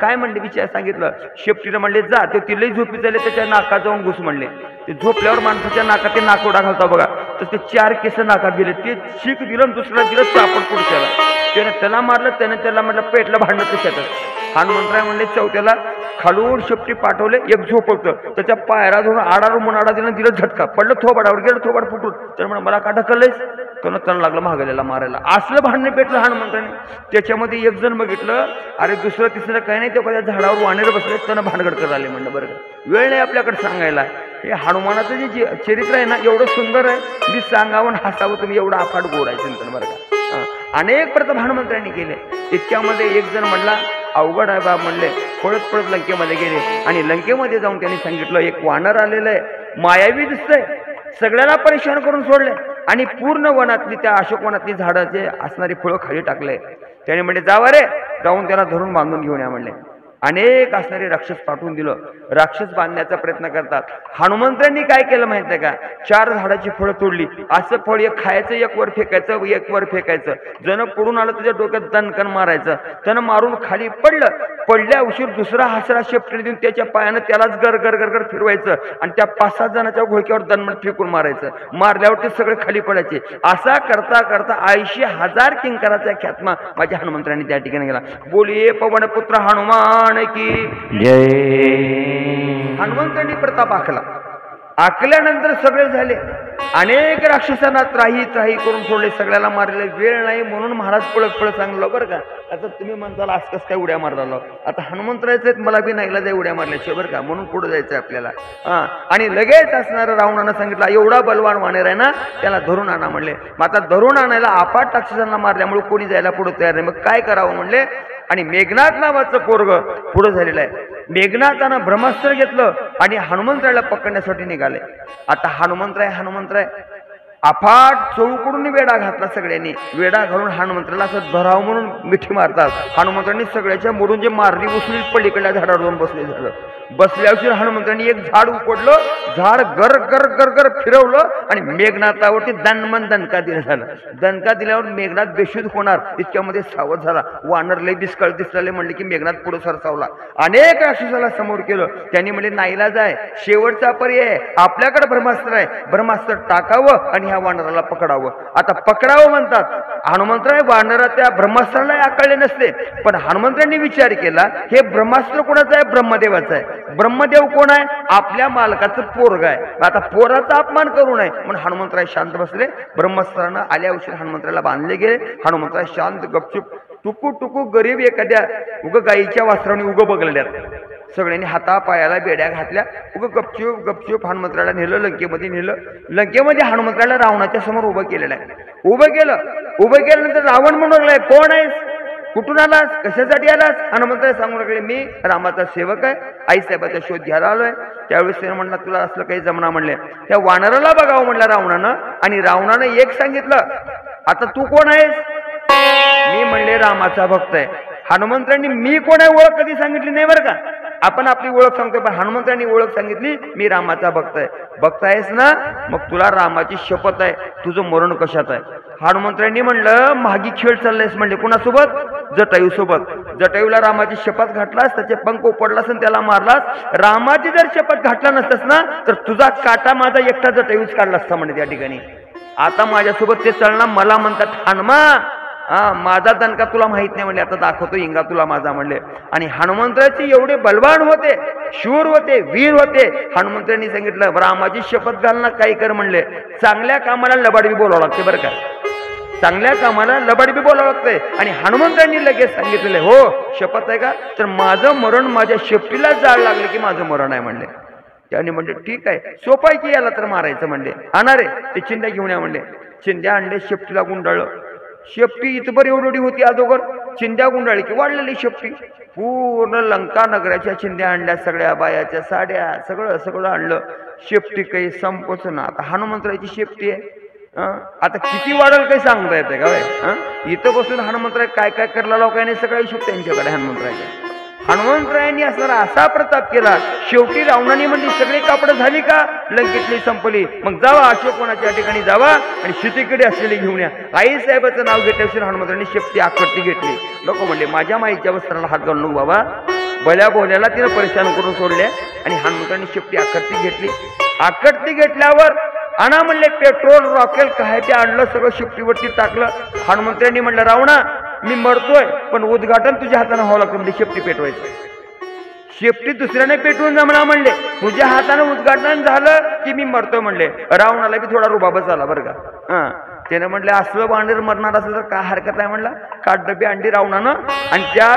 काय म्हणले विचार सांगितलं. शेपटीला म्हणले जा, ते तिलाही झोपी झाले, त्याच्या नाकात जाऊन घुस म्हणले. ते झोपल्यावर माणसाच्या नाकात ते नाकोडा घालता बघा, तर ते 4 केस नाकात गेले. ते शीक दिलं, दुसरा दिलं चापड पुढच्याला. त्याने त्याला मारलं, त्याने त्याला म्हटलं पेटलं भांडणं त्याच्यातच. हनुमंतराय म्हणले चौथ्याला खालून शेपटी पाठवले, एक झोपवतं, त्याच्या पायरा धरून आडा रुमून आडा दिला, दिलं झटका, पडलं थोबाडावर, गेलं थोबाड फुटून. तर म्हणा मला का ढकललंयस? त्यानं लागलं महागल्याला मारायला. असलं भांडण पेटलं हनुमंताने. त्याच्यामध्ये एक जण बघितलं, अरे दुसरं तिसरं काही नाही, ते झाडावर वानेर बसले, त्यानं भानगड करत आले. म्हणलं बरं, वेळ नाही आपल्याकडे सांगायला. हे हनुमानाचं जे चरित्र आहे ना, एवढं सुंदर आहे, मी सांगावं हसावं तुम्ही, एवढं अफाट गोड आहे चिंतन. बरं का, अनेक प्रताप हनुमंतांनी केले. इतक्यामध्ये एक जण म्हणला, अवघड आहे बा म्हणले. पळत पळत लंकेमध्ये गेले आणि लंकेमध्ये जाऊन त्यांनी सांगितलं एक वानर आलेलं आहे, मायावी दिसतंय, सगळ्याला परेशान करून सोडले आणि पूर्ण वनातली त्या अशोक वनातली झाडाचे असणारी फळं खाली टाकले. त्याने म्हणले जावा रे, जाऊन त्याला धरून बांधून घेऊन या म्हणले. अनेक असणारे राक्षस पाठवून दिलं. राक्षस बांधण्याचा प्रयत्न करतात. हनुमंतांनी काय केलं माहित आहे का, 4 झाडाची फळं तोडली. असं फळ एक खायचं, एक वर फेकायचं, एक वर फेकायचं. जण पडून आलं तुझ्या डोक्यात दणकन मारायचं. त्यानं मारून खाली पडलं. पडल्या उशीर दुसरा हसरा शेपटी देऊन त्याच्या पायानं त्यालाच गर गर गर गर फिरवायचं आणि त्या 5-7 जणांच्या घोळक्यावर दणमट फेकून मारायचं. मारल्यावर ते सगळे खाली पडायचे. असा करता करता 80,000 किंकराचा ख्यातमा माझ्या हनुमंतांनी त्या ठिकाणी गेला. बोलिये पवनपुत्र हनुमान की जय. हनुमंतांनी प्रताप आखला. आखल्यानंतर सगळे झाले. अनेक राक्षसांना त्राही त्राही करून सोडले, सगळ्याला मारले. वेळ नाही म्हणून महाराज पळत पळत सांगलो बरं का. आता तुम्ही म्हणताल आज कसं काय उड्या मारला, आता हनुमंतरायचं मला बी नाहीला जाय उड्या मारल्याशिवाय बरं का, म्हणून पुढे जायचं आपल्याला. आणि लगेच असणारं रावणानं सांगितलं एवढा बलवान वानेर आहे ना, त्याला धरून आणा म्हणले. मग आता धरून आणायला अपाट राक्षसांना मारल्यामुळे कोणी जायला पुढे तयार नाही. मग काय करावं म्हणले. आणि मेघनाथ नावाचं पोरग पुढे झालेलं आहे. मेघनाथानं ब्रह्मास्त्र घेतलं आणि हनुमंतरायला पकडण्यासाठी निघाले. आता हनुमंतराय अफाट चौकडून वेढा घातला. सगळ्यांनी वेढा घालून हनुमंतराला असं धराव म्हणून मिठी मारतात. हनुमंतरांनी सगळ्याच्या मोडून जे मारली उचली पलीकडल्या झाडावर जाऊन बसले झालं. बसल्यावर हनुमंतरांनी एक झाड उपडलं, झाड गर गर गर गर फिरवलं आणि मेघनाथावरती दणमन दणका दिला झाला. दणका दिल्यावर मेघनाथ बेशुद्ध होणार इतक्यामध्ये सावध झाला. वानर लय बिस्कळ दिसले म्हणले की मेघनाथ पुढे सरसावला. अनेक राक्षसाला समोर केलं. त्यांनी म्हणले नाईलाज आहे, शेवटचा पर्याय आपल्याकडे ब्रह्मास्त्र आहे, ब्रह्मास्त्र टाकावं आणि ह्या वानराला पकडावं. आता पकडावं म्हणतात. हनुमंतराय वानरा त्या ब्रह्मास्त्राला आकळले नसते, पण हनुमंतरांनी विचार केला हे ब्रह्मास्त्र कोणाचं आहे, ब्रह्मदेवाचं आहे. ब्रह्मदेव कोण आहे, आपल्या मालकाचं पोरग आहे. आता पोराचा अपमान करू नये म्हणून हनुमंतराय शांत बसले. ब्रह्मास्त्रानं आल्या उशीर हनुमंतराला बांधले गेले. हनुमंतराय शांत गपचूप टुकू टुकू गरीब एखाद्या गाईच्या वासराने बघलेल्या. सगळ्यांनी हाता पायाला बेड्या घातल्या. गपचूप गपचूप हनुमंतराला नेलं, लंकेमध्ये नेलं. लंकेमध्ये हनुमंतराला रावणाच्या समोर उभं केलेलं आहे. उभं केल्यानंतर रावण म्हणू लागलाय कोण आहेस, कुठून आलास, कशासाठी आलास. हनुमंतराय सांगू लागले मी रामाचा सेवक आहे, आईसाहेबाचा शोध घ्यायला आलोय. त्यावेळेस त्याने म्हणला तुला असलं काही जमना म्हणले. त्या वानराला बघावं म्हणलं रावणानं, आणि रावणानं एक सांगितलं आता तू कोण आहेस. मी म्हणले रामाचा भक्त आहे. हनुमंतरांनी मी कोण आहे ओळख कधी सांगितली नाही बरं का. आपण आपली ओळख सांगतो, पण हनुमंतरांनी ओळख सांगितली मी रामाचा भक्त आहे. भक्त आहेस ना, मग तुला रामाची शपथ आहे, तुझं मरण कशात आहे. हनुमंतरांनी म्हणलं मागी खेळ चाललायस म्हणले. कुणासोबत, जटायू सोबत. जटायूला रामाची शपथ घातलास, त्याचे पंख उपडलास आणि त्याला मारलास. रामाची जर शपथ घातला नसतास ना तर तुझा काटा माझा एकटा जटायूच काढला असता म्हणजे त्या ठिकाणी. आता माझ्यासोबत ते चालणार, मला म्हणतात हनुमा माझा दणका तुला माहित नाही म्हणले, आता दाखवतो इंगा तुला माझा म्हणले. आणि हनुमंतराचे एवढे बलवान होते, शूर होते, वीर होते. हनुमंतरांनी सांगितलं रामाची शपथ घालना काही कर म्हणले. चांगल्या कामाला लबाडबी बोलावं लागते बरं का, चांगल्या कामाला लबाडबी बोलावं लागतंय. आणि हनुमंतरांनी लगेच सांगितलेलं हो शपथ आहे का, तर माझं मरण माझ्या शेपटीला जाळ लागले की माझं मरण आहे म्हणले. त्याने म्हणले ठीक आहे, सोपं आहे की याला तर मारायचं म्हणले. आणा रे ते चिंध्या घेऊन या म्हणले. चिंध्या आणले, शेपटीला गुंडाळलं. शेपटी इथभर एवढी होती अगोदर, चिंध्या गुंडाळी की वाढलेली शेपटी. पूर्ण लंका नगराच्या चिंध्या आणल्या, सगळ्या बायाच्या साड्या सगळं आणलं. शेपटी काही संपच ना. आता हनुमंतरायची शेपटी आहे, आता किती वाढेल काही सांगता येते का. इथं बसून हनुमंतराय काय काय करला लोकांनी सगळ्या हिशोब त्यांच्याकडे हनुमंतरायच्या. हनुमंतरायांनी असणारा असा प्रताप केला. शेवटी रावणाने म्हणली सगळी कापडं झाली का, लंकेतली संपली, मग जावा अशोकवनाच्या ठिकाणी जावा आणि सीतेकडे असलेली घेऊन या. आई साहेबाचं नाव घेतल्याशिवाय हनुमंतरांनी शेपटी आकर्ती घेतली. लोक म्हणले माझ्या माईच्या वस्त्राला हात घालू नको बाबा. भल्या बोल्याला तिनं परेशान करून सोडल्या आणि हनुमंतरांनी शेपटी आकर्ती घेतली. आकर्ती घेतल्यावर आणा म्हणले पेट्रोल रॉकेल काय ते आणलं, सगळं शेपटीवरती टाकलं. हनुमंतरांनी म्हणलं रावणा मी मरतोय पण उद्घाटन तुझ्या हाताने व्हावं लागतं म्हणजे शेपटी पेटवायचं. शेपटी दुसऱ्याने पेटवून जमणार म्हणले, तुझ्या हाताने उद्घाटन झालं की मी मरतोय म्हणले. रावणाला बी थोडा रुबाबच झाला बरं का. त्याने म्हटले असलं वांडर मरणार असलं तर काय हरकत आहे म्हणला. काट डबी अंडी रावणानं आणि त्या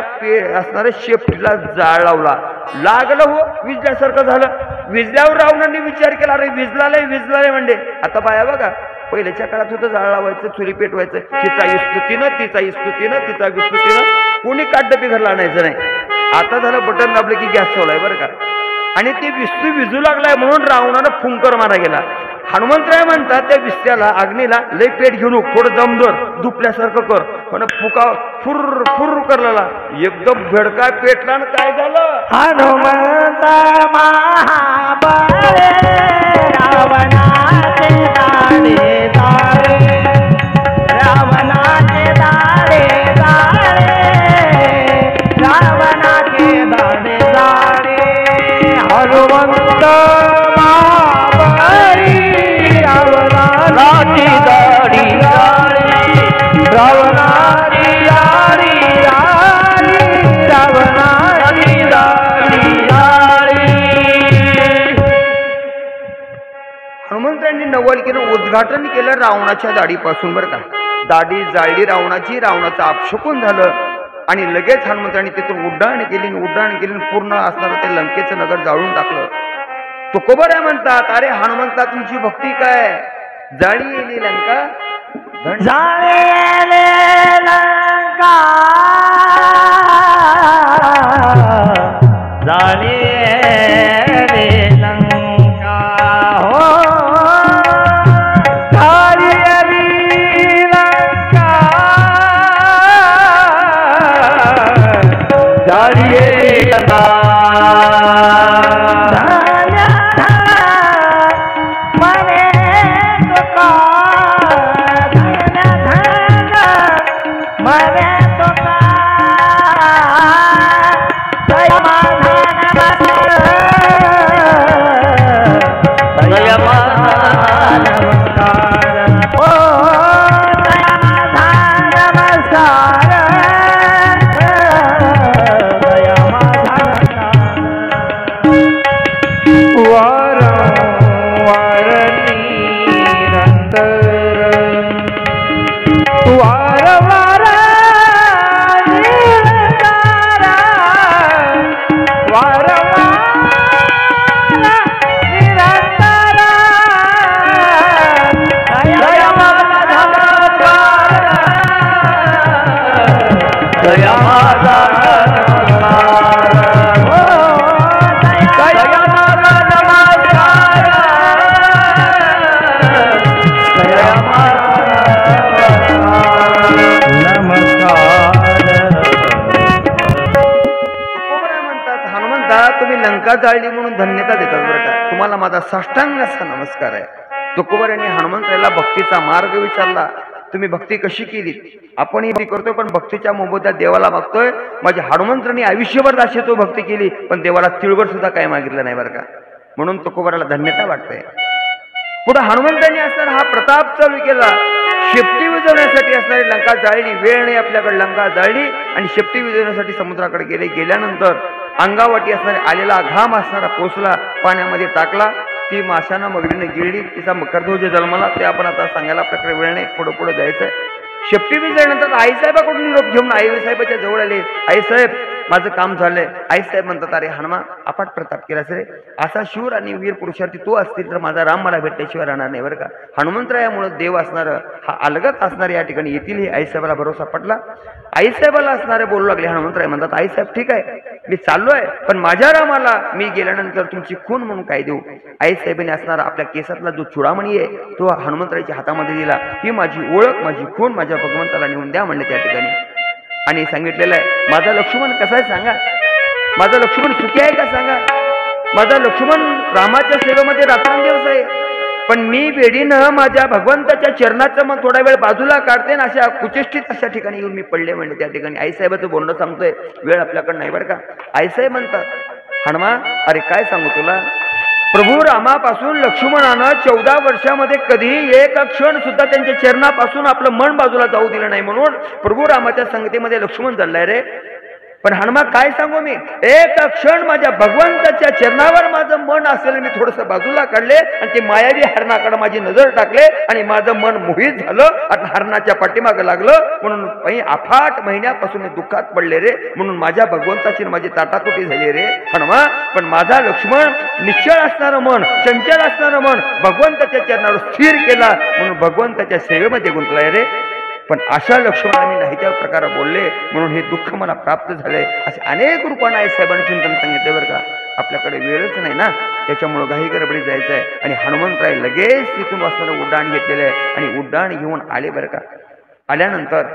असणाऱ्या शेपटीला जाळ लावला. लागलं हो विजल्यासारखं झालं. विजल्यावर रावणाने विचार केला अरे विजलालय म्हणले. आता बाया बघा पहिल्याच्या काळात होतं जाळ लावायचं, चुली पेटवायचं, तिचा स्तुतीनं तिचा स्तुतीनं तिचा विस्तुतीनं कोणी काटडपी घरला आणायचं नाही. आता झालं बटन दाबलं की गॅस चालू बरं का. आणि ते विस्तू विजू लागलाय म्हणून रावणानं फुंकर मारा गेला. हनुमंतराय म्हणतात त्या विस्त्याला अग्नीला लय पेट घेऊन थोडं दमदर दुपल्यासारखं कर, पण फुका फुर फुर करला एकदम भडका पेटला. आणि काय झालं, हनुमंत महाबळे रावणाचे दाढे जाळे, रावणाचे दाढे जाळे, रावणाचे दाढे जाळे. हनुमंत महाबळी रावणाची दाढी जाळे, रावणाची दाढी जाळे, रावणाची दाढी जाळे. हनुमंतांनी नवल केलं, उद्घाटन केलं रावणाच्या दाढीपासून बरं का. दाढी जाळली रावणाची, रावणाचं अपशकुन झालं. आणि लगेच हनुमंतांनी तिथून उड्डाण केली, पूर्ण असणारं ते लंकेचं नगर जाळून टाकलं. तुकोबराय म्हणतात, अरे हनुमंता तुमची भक्ती काय, जाळी लंका जाळे लंका, जाळे लंका, हो जाळे लंका, जाळे लंका. जाळली म्हणून धन्यता देतात बरं का. तुम्हाला माझा साष्टांग असा नमस्कार आहे. तुकोबर यांनी हनुमंताला भक्तीचा मार्ग विचारला, तुम्ही भक्ती कशी केली. आपणही करतोय पण भक्तीच्या मोबदल्यात देवाला मागतोय. माझ्या हनुमंतांनी आयुष्यभर दाशी तो भक्ती केली पण देवाला तिळभर सुद्धा काय मागितलं नाही बरं का. म्हणून तुकोबराला धन्यता वाटते. पुढे हनुमंतांनी असताना हा प्रताप चालू केला. शेपटी विजवण्यासाठी असणारी लंका जाळली, वेळ नाही आपल्याकडे, लंका जाळली आणि शेपटी विजवण्यासाठी समुद्राकडे गेले. गेल्यानंतर अंगावाटी असणारा आलेला घाम असणारा पोचला, पाण्यामध्ये टाकला. ती माशानं मगरीने गिळली, तिचा मकरध्वज जन्मला. ते आपण आता सांगायला आपल्याकडे वेळ नाही, पुढं पुढं जायचंय. शेपटी विजल्यानंतर आईसाहेबाकडून निरोप घेऊन आईसाहेबाच्या जवळ आले. आईसाहेब माझं काम झालंय. आईसाहेब म्हणतात, अरे हनुमा अफाट प्रताप केलास रे, असा शूर आणि वीर पुरुषार्थी तू असतील तर माझा राम मला भेटल्याशिवाय राहणार नाही बरं का. हनुमंतरायामुळे देव असणारं हा अलगत असणारे या ठिकाणी येतील हे आईसाहेबाला भरोसा पटला. आईसाहेबाला असणारे बोलू लागले. हनुमंतराय म्हणतात, आईसाहेब ठीक आहे मी चाललोय पण माझ्या रामाला मी गेल्यानंतर तुमची खून म्हणून काय देऊ. आईसाहेबांनी असणारा आपल्या केसातला जो चुडामणी आहे तो हनुमंतरायाच्या हातामध्ये दिला. ही माझी ओळख, माझी खून माझ्या भगवंताला नेऊन द्या म्हणले त्या ठिकाणी. आणि सांगितलेलं आहे, माझा लक्ष्मण कसा आहे सांगा, माझा लक्ष्मण सुखी आहे का सांगा. माझा लक्ष्मण रामाच्या सेवेमध्ये रात्रंदिवस आहे. पण मी बेडीनं माझ्या भगवंताच्या चरणाचं मग थोडा वेळ बाजूला काढते ना, अशा कुचेष्टित अशा ठिकाणी येऊन मी पडले म्हणले त्या ठिकाणी. आईसाहेबाचं बोलणं सांगतोय, वेळ आपल्याकडे नाही बरं का. आईसाहेब म्हणतात, हनुमा अरे काय सांगू तुला, प्रभू रामापासून लक्ष्मणानं 14 वर्षामध्ये कधीही एक क्षण सुद्धा त्यांच्या चरणापासून आपलं मन बाजूला जाऊ दिलं नाही. म्हणून प्रभू रामाच्या संगतीमध्ये लक्ष्मण चाललाय रे. पण हनुमा काय सांगू मी, एक क्षण माझ्या भगवंताच्या चरणावर माझं मन असेल मी थोडस बाजूला काढले आणि ते मायावी हरणाकडे माझी नजर टाकले आणि माझं मन मोहित झालं आणि हरणाच्या पाठीमागं लागलं. म्हणून अफाट महिन्यापासून मी दुःखात पडले रे, म्हणून माझ्या भगवंताची माझी ताटातुटी झाली रे हनुमा. पण माझा लक्ष्मण निश्चळ असणारं मन, चंचल असणारं मन भगवंताच्या चरणावर स्थिर केला, म्हणून भगवंताच्या सेवेमध्ये गुंतलाय रे. पण अशा लक्ष्मणाने नाही त्या प्रकारे बोलले म्हणून हे दुःख मला प्राप्त झालंय. असे अनेक रूपाने आहे साहेबांनी चिंतन सांगितले बरं का. आपल्याकडे वेळच नाही ना, त्याच्यामुळं घाई गडबडीत जायचं आहे. आणि हनुमंतराय लगेच तिथून असणारं उड्डाण घेतलेलं आहे आणि उड्डाण घेऊन आले बरं का. आल्यानंतर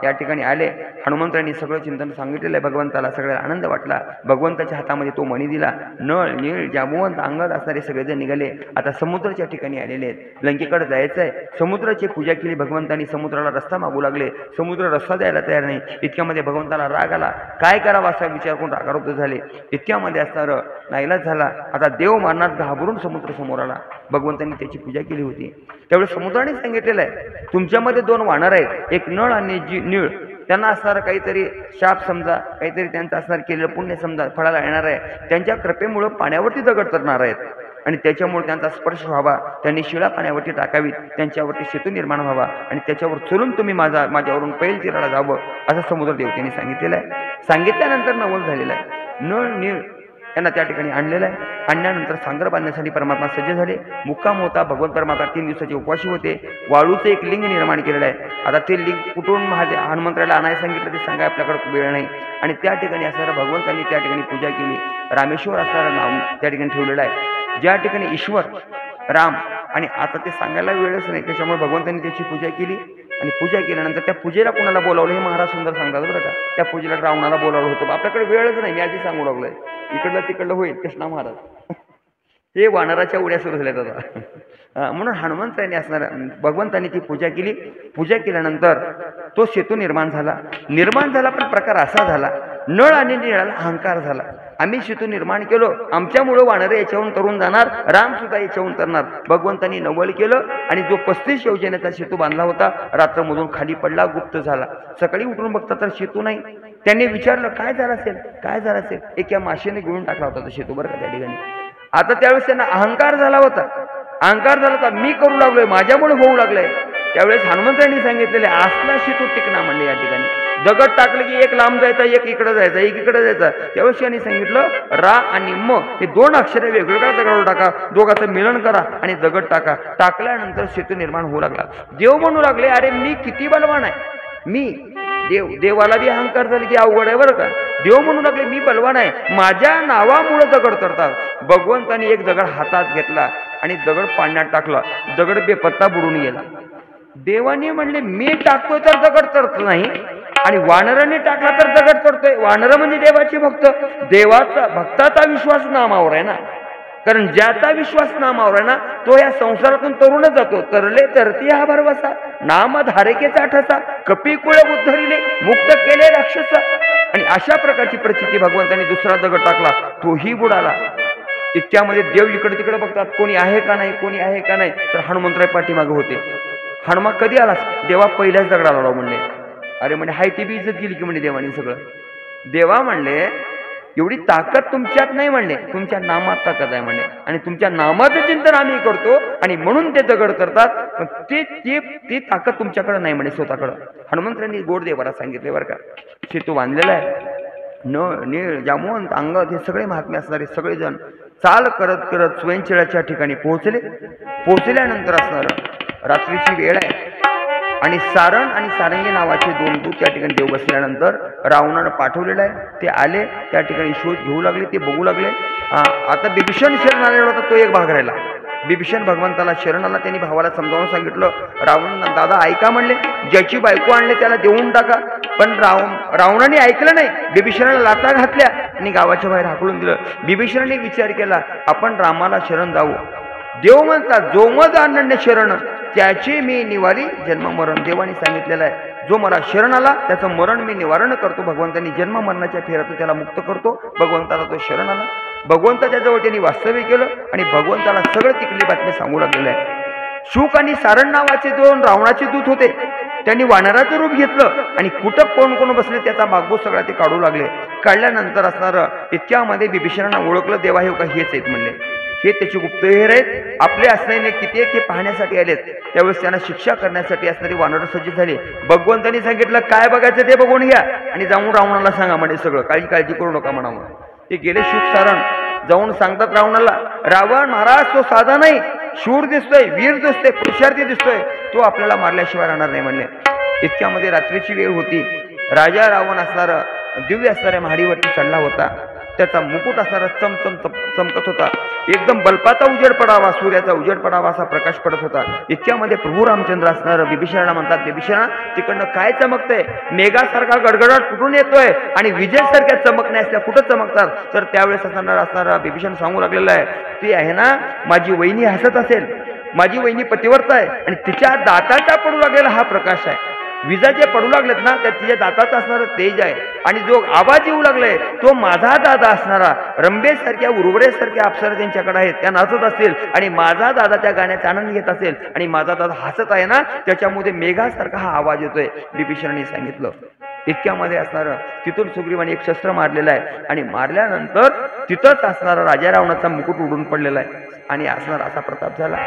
या ठिकाणी आले, हनुमंतरायांनी सगळं चिंतन सांगितलेलं आहे भगवंताला. सगळ्याला आनंद वाटला. भगवंताच्या हातामध्ये तो मणी दिला. नळ नीळ जांबुवंत अंगात असणारे सगळेजण निघाले. आता समुद्राच्या ठिकाणी आलेले आहेत, लंकेकडे जायचं आहे. समुद्राची पूजा केली भगवंतांनी, समुद्राला रस्ता मागू लागले. समुद्र रस्ता द्यायला तयार नाही. इतक्यामध्ये भगवंताला राग आला. काय करावा असा विचार करून रागारुद्ध झाले. इतक्यामध्ये असणारं नाईलाज झाला. आता देव मारणात घाबरून समुद्र समोर आला. भगवंतांनी त्याची पूजा केली होती. त्यावेळेस समुद्राने सांगितलेलं आहे तुमच्यामध्ये दोन वानर आहेत, एक नळ आणि नीळ. त्यांना असणारं काहीतरी शाप समजा, काहीतरी त्यांचं असणार केलेलं पुण्य समजा फळाला येणार आहे. त्यांच्या कृपेमुळं पाण्यावरती दगड तरणार आहेत आणि त्याच्यामुळे त्यांचा स्पर्श व्हावा, त्यांनी शिळा पाण्यावरती टाकावीत, त्यांच्यावरती सेतू निर्माण व्हावा आणि त्याच्यावर चलून तुम्ही माझ्यावरून पैल तीराला जावं असं समुद्र देवतेने सांगितलेलं आहे. सांगितल्यानंतर नवल झालेलं आहे. नळ नीळ त्यांना त्या ठिकाणी आणलेलं आहे. आणल्यानंतर सांगर बांधण्यासाठी परमात्मा सज्ज झाले. मुक्काम होता. भगवंत परमात्मा 3 दिवसाचे उपवासी होते. वाळूचं एक लिंग निर्माण केलेलं आहे. आता ते लिंग कुठून हनुमंतराला आणायला सांगितलं ते सांगा, आपल्याकडे वेळ नाही. आणि त्या ठिकाणी असणारं भगवंतांनी त्या ठिकाणी पूजा केली. रामेश्वर असणारं नाव त्या ठिकाणी ठेवलेलं आहे, ज्या ठिकाणी ईश्वर राम. आणि आता ते सांगायला वेळच नाही, त्याच्यामुळे भगवंतांनी त्याची पूजा केली. आणि पूजा केल्यानंतर त्या पूजेला कोणाला बोलावलं हे महाराज सुंदर सांगतात बरं का. त्या पूजेला रावणाला बोलावलं होतं. आपल्याकडे वेळच नाही, मी आधी सांगू लागलोय. इकडलं तिकडलं होईल कृष्णा महाराज हे वानराच्या उड्या सुरू झाल्यात आता. म्हणून हनुमंतांनी असणार भगवंतांनी ती पूजा केली. पूजा केल्यानंतर तो सेतू निर्माण झाला. पण प्रकार असा झाला, नळ आणि नीळाला अहंकार झाला. आम्ही सेतू निर्माण केलो, आमच्यामुळं वानरे याच्याहून तरून जाणार, राम सुद्धा याच्याहून तरणार. भगवंतांनी नवल केलं आणि जो 35 योजनेचा सेतू बांधला होता रात्रमधून खाली पडला, गुप्त झाला. सकाळी उठून बघता तर सेतू नाही. त्यांनी विचारलं काय झालं असेल. एका माशीने गिळून टाकला होता तो सेतू बरं का त्या ठिकाणी. आता त्यावेळेस त्यांना अहंकार झाला होता, मी करू लागलोय, माझ्यामुळे होऊ लागलंय. त्यावेळेस हनुमंतांनी सांगितलेले असला सेतू टिकना म्हणले. या ठिकाणी दगड टाकले की एक लांब जायचा, एक इकडे जायचा, एक इकडे जायचा. त्यावेळेस त्यांनी सांगितलं रा आणि म हे 2 अक्षरे वेगवेगळ्या दगडावर टाका, दोघांचं मिलन करा आणि दगड टाका. टाकल्यानंतर सेतू निर्माण होऊ लागला. देव म्हणू लागले अरे मी किती बलवान आहे, मी देवाला बी अहंकार झाले की अवघड आहे बरं का. देव म्हणू लागले मी बलवान आहे, माझ्या नावामुळे दगड तरतात. भगवंतांनी एक दगड हातात घेतला आणि दगड पाण्यात टाकला. दगड बेपत्ता बुडून गेला. देवाने म्हणले मी टाकतोय तर दगड तरत नाही आणि वानराने टाकला तर दगड तरतोय. वानर म्हणजे देवाचे भक्त. देवाचा भक्ताचा विश्वास नामावर आहे ना, कारण ज्याचा विश्वास नामावर आहे ना तो या संसारातून तरुणच जातो. तरले तरती हा भरवसा, नाम धारकेचा ठसा, कपी कुळ उद्धरिले, मुक्त केले राक्षसा. आणि अशा प्रकारची परिस्थिती भगवंतांनी दुसरा दगड टाकला, तोही बुडाला. इतक्यामध्ये देव इकडे तिकडे बघतात कोणी आहे का नाही. तर हनुमंतराय पाठीमागे होते. हनुमा कधी आला, देवा पहिल्याच दगडाला लाव म्हणले. अरे म्हणजे हाय ती बी इज्जत गेली की म्हणजे देवाने सगळं. देवा म्हणले एवढी ताकद तुमच्यात नाही म्हणले, तुमच्या नामात ताकद आहे म्हणले. आणि तुमच्या नामाचं चिंतन आम्ही करतो आणि म्हणून ते दगड करतात. पण ती ताकद तुमच्याकडे नाही म्हणे स्वतःकडं. हनुमंतरांनी गोड देवाला सांगितले बरं का. सेतू बांधलेला आहे. नीळ जांबुवंत अंगात हे सगळे महात्मे असणारे सगळेजण चाल करत स्वयंचळाच्या ठिकाणी पोहोचल्यानंतर असणार रात्रीची वेळ आहे आणि सारण आणि सारंगी नावाचे 2 दूत त्या ठिकाणी देव बसल्यानंतर रावणानं पाठवलेलं आहे. ते आले त्या ठिकाणी शोध घेऊ लागले, ते बघू लागले. आता बिभीषण शरण आलेला होता, तो एक भाग राहिला. बिभीषण भगवंताला शरण आला. त्यांनी भावाला समजावून सांगितलं, रावण दादा ऐका म्हणले, ज्याची बायको आणले त्याला देऊन टाका. पण रावणाने ऐकलं नाही. बिभीषणाला लाथा घातल्या आणि गावाच्या बाहेर हाकलून दिलं. बिभीषणाने विचार केला आपण रामाला शरण जाऊ. देव म्हणतात जो मज अनन्य शरण त्याचे मी निवारी जन्म मरण. देवाने सांगितलेलं आहे जो मला शरण आला त्याचं मरण मी निवारण करतो. भगवंतांनी जन्म मरणाच्या फेऱ्यातून त्याला मुक्त करतो. भगवंताला तो शरण आला. भगवंताच्या जवळ त्यांनी वास्तव्य केलं आणि भगवंताला सगळं तिकली बातमी सांगू लागलेलं आहे. शुक आणि सारण नावाचे 2 रावणाचे दूत होते. त्यांनी वानराचं रूप घेतलं आणि कुठं कोण कोण बसले त्याचा बागबोस सगळा ते काढू लागले. काढल्यानंतर असणारं इतक्यामध्ये बिभीषणांना ओळखलं, देवा हे का हेच आहेत म्हणले, हे त्याचे गुप्तहेर आहेत, आपले असणारे किती आहेत ते पाहण्यासाठी आलेत. त्यावेळेस त्यांना शिक्षा करण्यासाठी असणारी वानर सज्ज झाली. भगवंतांनी सांगितलं काय बघायचं ते बघून घ्या आणि जाऊन रावणाला सांगा म्हणजे सगळं, काळजी करू नका म्हणावं. ते गेले शुकसारण जाऊन सांगतात रावणाला, रावण महाराज तो साधा नाही, शूर दिसतोय, वीर दिसतोय, पुरुषार्थी दिसतोय, तो आपल्याला मारल्याशिवाय राहणार नाही म्हणले. इतक्यामध्ये रात्रीची वेळ होती. राजा रावण असणारा दिव्य असणाऱ्या महाडीवरती चढला होता. त्याचा मुकुट असणारा चमचम चमकत होता. एकदम बल्पाचा उजेड पडावा, सूर्याचा उजेड पडावा असा प्रकाश पडत होता. इतक्यामध्ये प्रभू रामचंद्र असणारं बिभीषणाला म्हणतात, बिभीषणा तिकडनं काय चमकतंय, मेघासारखा गडगडाट कुठून येतोय आणि विजेसारख्या चमकण्या असल्या कुठं चमकतात. तर त्यावेळेस असणारा बिभीषण सांगू लागलेला आहे, ती आहे ना माझी वहिनी हसत असेल, माझी वहिनी पतिव्रता आहे आणि तिच्या दाताचा पडू लागलेला हा प्रकाश आहे. विजा जे पडू लागलेत ना त्या तिच्या दाताचा असणारं तेज आहे आणि जो आवाज येऊ लागलाय तो माझा दादा असणारा रंभेसारख्या उर्वरेसारख्या अप्सरा त्यांच्याकडे आहेत, त्या नाचत असतील आणि माझा दादा त्या गाण्याचा आनंद घेत असेल आणि माझा दादा हसत आहे ना त्याच्यामध्ये मेघासारखा हा आवाज येतोय. बिभीषणाने सांगितलं. इतक्यामध्ये असणारं तिथून सुग्रीवाने एक शस्त्र मारलेलं आहे आणि मारल्यानंतर तिथंच असणारा राजा रावणाचा मुकुट उडून पडलेला आहे आणि असणारा असा प्रताप झाला.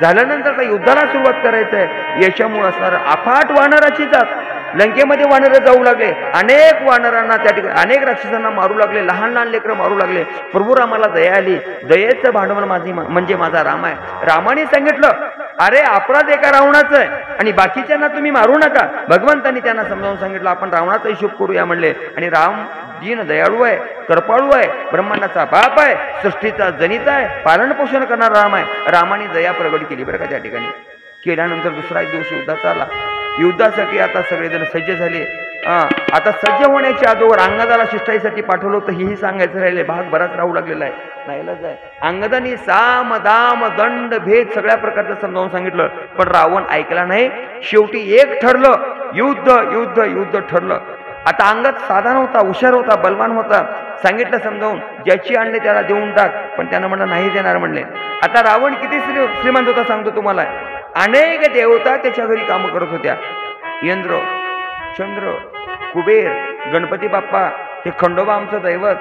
झाल्यानंतर युद्धाला सुरुवात करायचं आहे. याच्यामुळे असणारं अफाट वानराची जात लंकेमध्ये वानर जाऊ लागले. अनेक वानरांना त्या ठिकाणी अनेक राक्षसांना मारू लागले, लहान लहान लेकरं मारू लागले. प्रभू रामाला दया आली. दयेचं भांडवल माझी म्हणजे माझा राम आहे. रामाने सांगितलं, अरे अपराध एका रावणाचं आहे आणि बाकीच्यांना तुम्ही मारू नका. भगवंतांनी त्यांना समजावून सांगितलं, आपण रावणाचा हिशोब करूया म्हणले. आणि राम दीन दयाळू आहे, कृपाळू आहे, ब्रह्मांडाचा बाप आहे, सृष्टीचा जनित आहे, पालन पोषण करणारा राम आहे. रामाने दया प्रगट केली बरं का त्या ठिकाणी. केल्यानंतर दुसरा दिवस युद्धाचा आला. युद्धासाठी आता सगळेजण सज्ज झाले. आता सज्ज होण्याच्या अगोदर अंगदाला शिष्टाईसाठी पाठवलं होतं हेही सांगायचं राहिले. भाग बराच राहू लागलेला आहे. नाहीलाच आहे. अंगदानी साम दाम दंड भेद सगळ्या प्रकारचं समजावून सांगितलं पण रावण ऐकला नाही. शेवटी एक ठरलं, युद्ध युद्ध युद्ध ठरलं. आता अंगद साधा नव्हता, हुशार होता, बलवान होता. सांगितलं समजावून, ज्याची आणले त्याला देऊन टाक, पण त्यानं म्हणलं नाही देणार म्हणले. आता रावण किती श्रीमंत होता सांगतो तुम्हाला. अनेक देवता त्याच्या घरी कामं करत होत्या. इंद्र, चंद्र, कुबेर, गणपती बाप्पा, हे खंडोबा आमचं दैवत,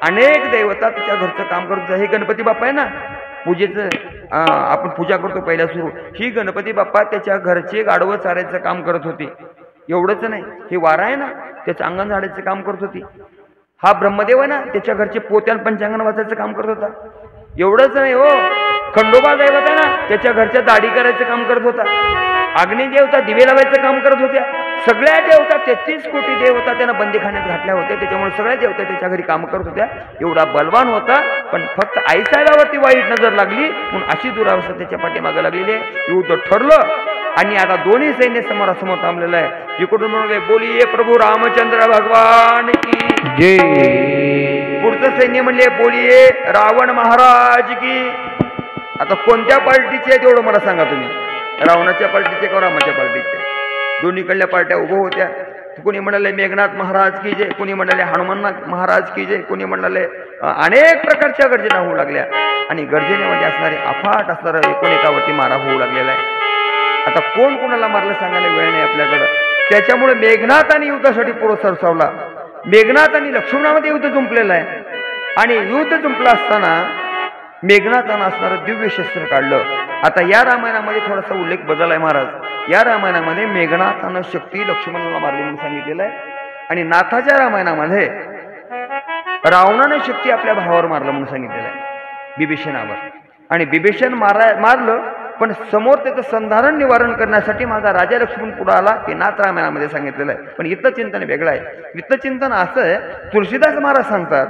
अनेक देवता त्याच्या घरचं काम करत होत्या. हे गणपती बाप्पा आहे ना पूजेचं आपण पूजा करतो पहिल्या सुरू, ही गणपती बाप्पा त्याच्या घरचे गाढवं चारायचं काम करत होती. एवढंच नाही, हे वारा आहे ना त्याचं अंगण झाडायचं काम करत होती. हा ब्रह्मदेव आहे ना त्याच्या घरचे पोत्यान पंचांगण वाचायचं काम करत होता. एवढंच नाही हो, खंडोबा दैवत आहे ना त्याच्या घरच्या दाढी करायचं काम करत होता. अग्निदेवता दिवे लावायचं काम करत होत्या. सगळ्या देवता 33 कोटी देवता त्यांना बंदीखान्यात घातल्या होत्या. त्याच्यामुळे सगळ्या देवता त्याच्या घरी काम करत होत्या. एवढा बलवान होता पण फक्त आईसाहेबावरती वाईट नजर लागली म्हणून अशी दुरावस्था त्याच्या पाठीमागे लागलेली आहे. युद्ध ठरलं आणि आता दोन्ही सैन्य समोरासमोर थांबलेलं आहे. इकडून म्हणले बोलिये प्रभू रामचंद्र भगवान की जय. पुढचं सैन्य म्हणले बोलिये रावण महाराज की. आता कोणत्या पार्टीचे आहे तेवढं मला सांगा तुम्ही, रावणाच्या पार्टीचे का रामाच्या पार्टीचे. दोन्हीकडल्या पार्ट्या उभं होत्या. कोणी म्हणाले मेघनाथ महाराज की जय, कोणी म्हणाले हनुमाननाथ महाराज की जय, कोणी म्हणाले अनेक प्रकारच्या गर्जना होऊ लागल्या आणि गर्जनेमध्ये असणारे अफाट असणारं एकोणेकावरती मारा होऊ लागलेला आहे. आता कोण कोणाला मारलं सांगायला वेळ नाही आपल्याकडं. त्याच्यामुळे मेघनाथाने युद्धासाठी पुढं सरसावला. मेघनाथाने लक्ष्मणामध्ये युद्ध जुंपलेलं आहे आणि युद्ध जुंपलं असताना मेघनाथानं असणारं दिव्य शस्त्र काढलं. आता या रामायणामध्ये थोडासा उल्लेख बदल आहे महाराज. या रामायणामध्ये मेघनाथानं शक्ती लक्ष्मणाला मारली म्हणून सांगितलेलं आहे आणि नाथाच्या रामायणामध्ये रावणाने शक्ती आपल्या भावावर मारलं म्हणून सांगितलेलं आहे बिभीषणावर. आणि बिभीषण मारलं पण समोर त्याचं संधारण निवारण करण्यासाठी माझा राजा लक्ष्मण पुढे आला हे नाथ रामायणामध्ये सांगितलेलं आहे. पण चिंतन वेगळं आहे. चिंतन असं आहे, तुळशीदास महाराज सांगतात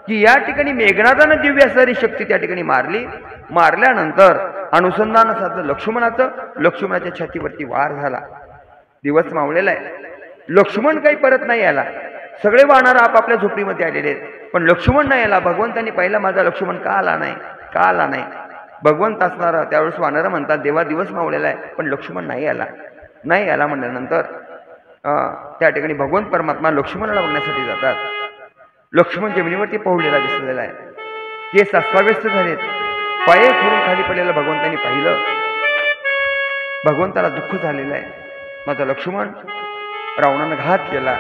की या ठिकाणी मेघनाथानं दिव्य असणारी शक्ती त्या ठिकाणी मारली. मारल्यानंतर अनुसंधान साधलं लक्ष्मणाचं. लक्ष्मणाच्या छातीवरती वार झाला. दिवस मावळलेला आहे. लक्ष्मण काही परत नाही आला. सगळे वानर आपापल्या झोपडीमध्ये आलेले आहेत पण लक्ष्मण नाही आला. भगवंतांनी पाहिलं माझा लक्ष्मण का आला नाही, का आला नाही. भगवंत असणारा त्यावेळेस वानर म्हणतात देवा दिवस मावळलेला आहे पण लक्ष्मण नाही आला. नाही आला म्हणल्यानंतर त्या ठिकाणी भगवंत परमात्मा लक्ष्मणाला बघण्यासाठी जातात. लक्ष्मण जमिनीवरती पहुडलेला दिसलेला आहे. केस अस्ताव्यस्त झालेत. पाय फिरून खाली पडलेलं भगवंतांनी पाहिलं. भगवंताला दुःख झालेलं आहे. माझा लक्ष्मण रावणानं घात केला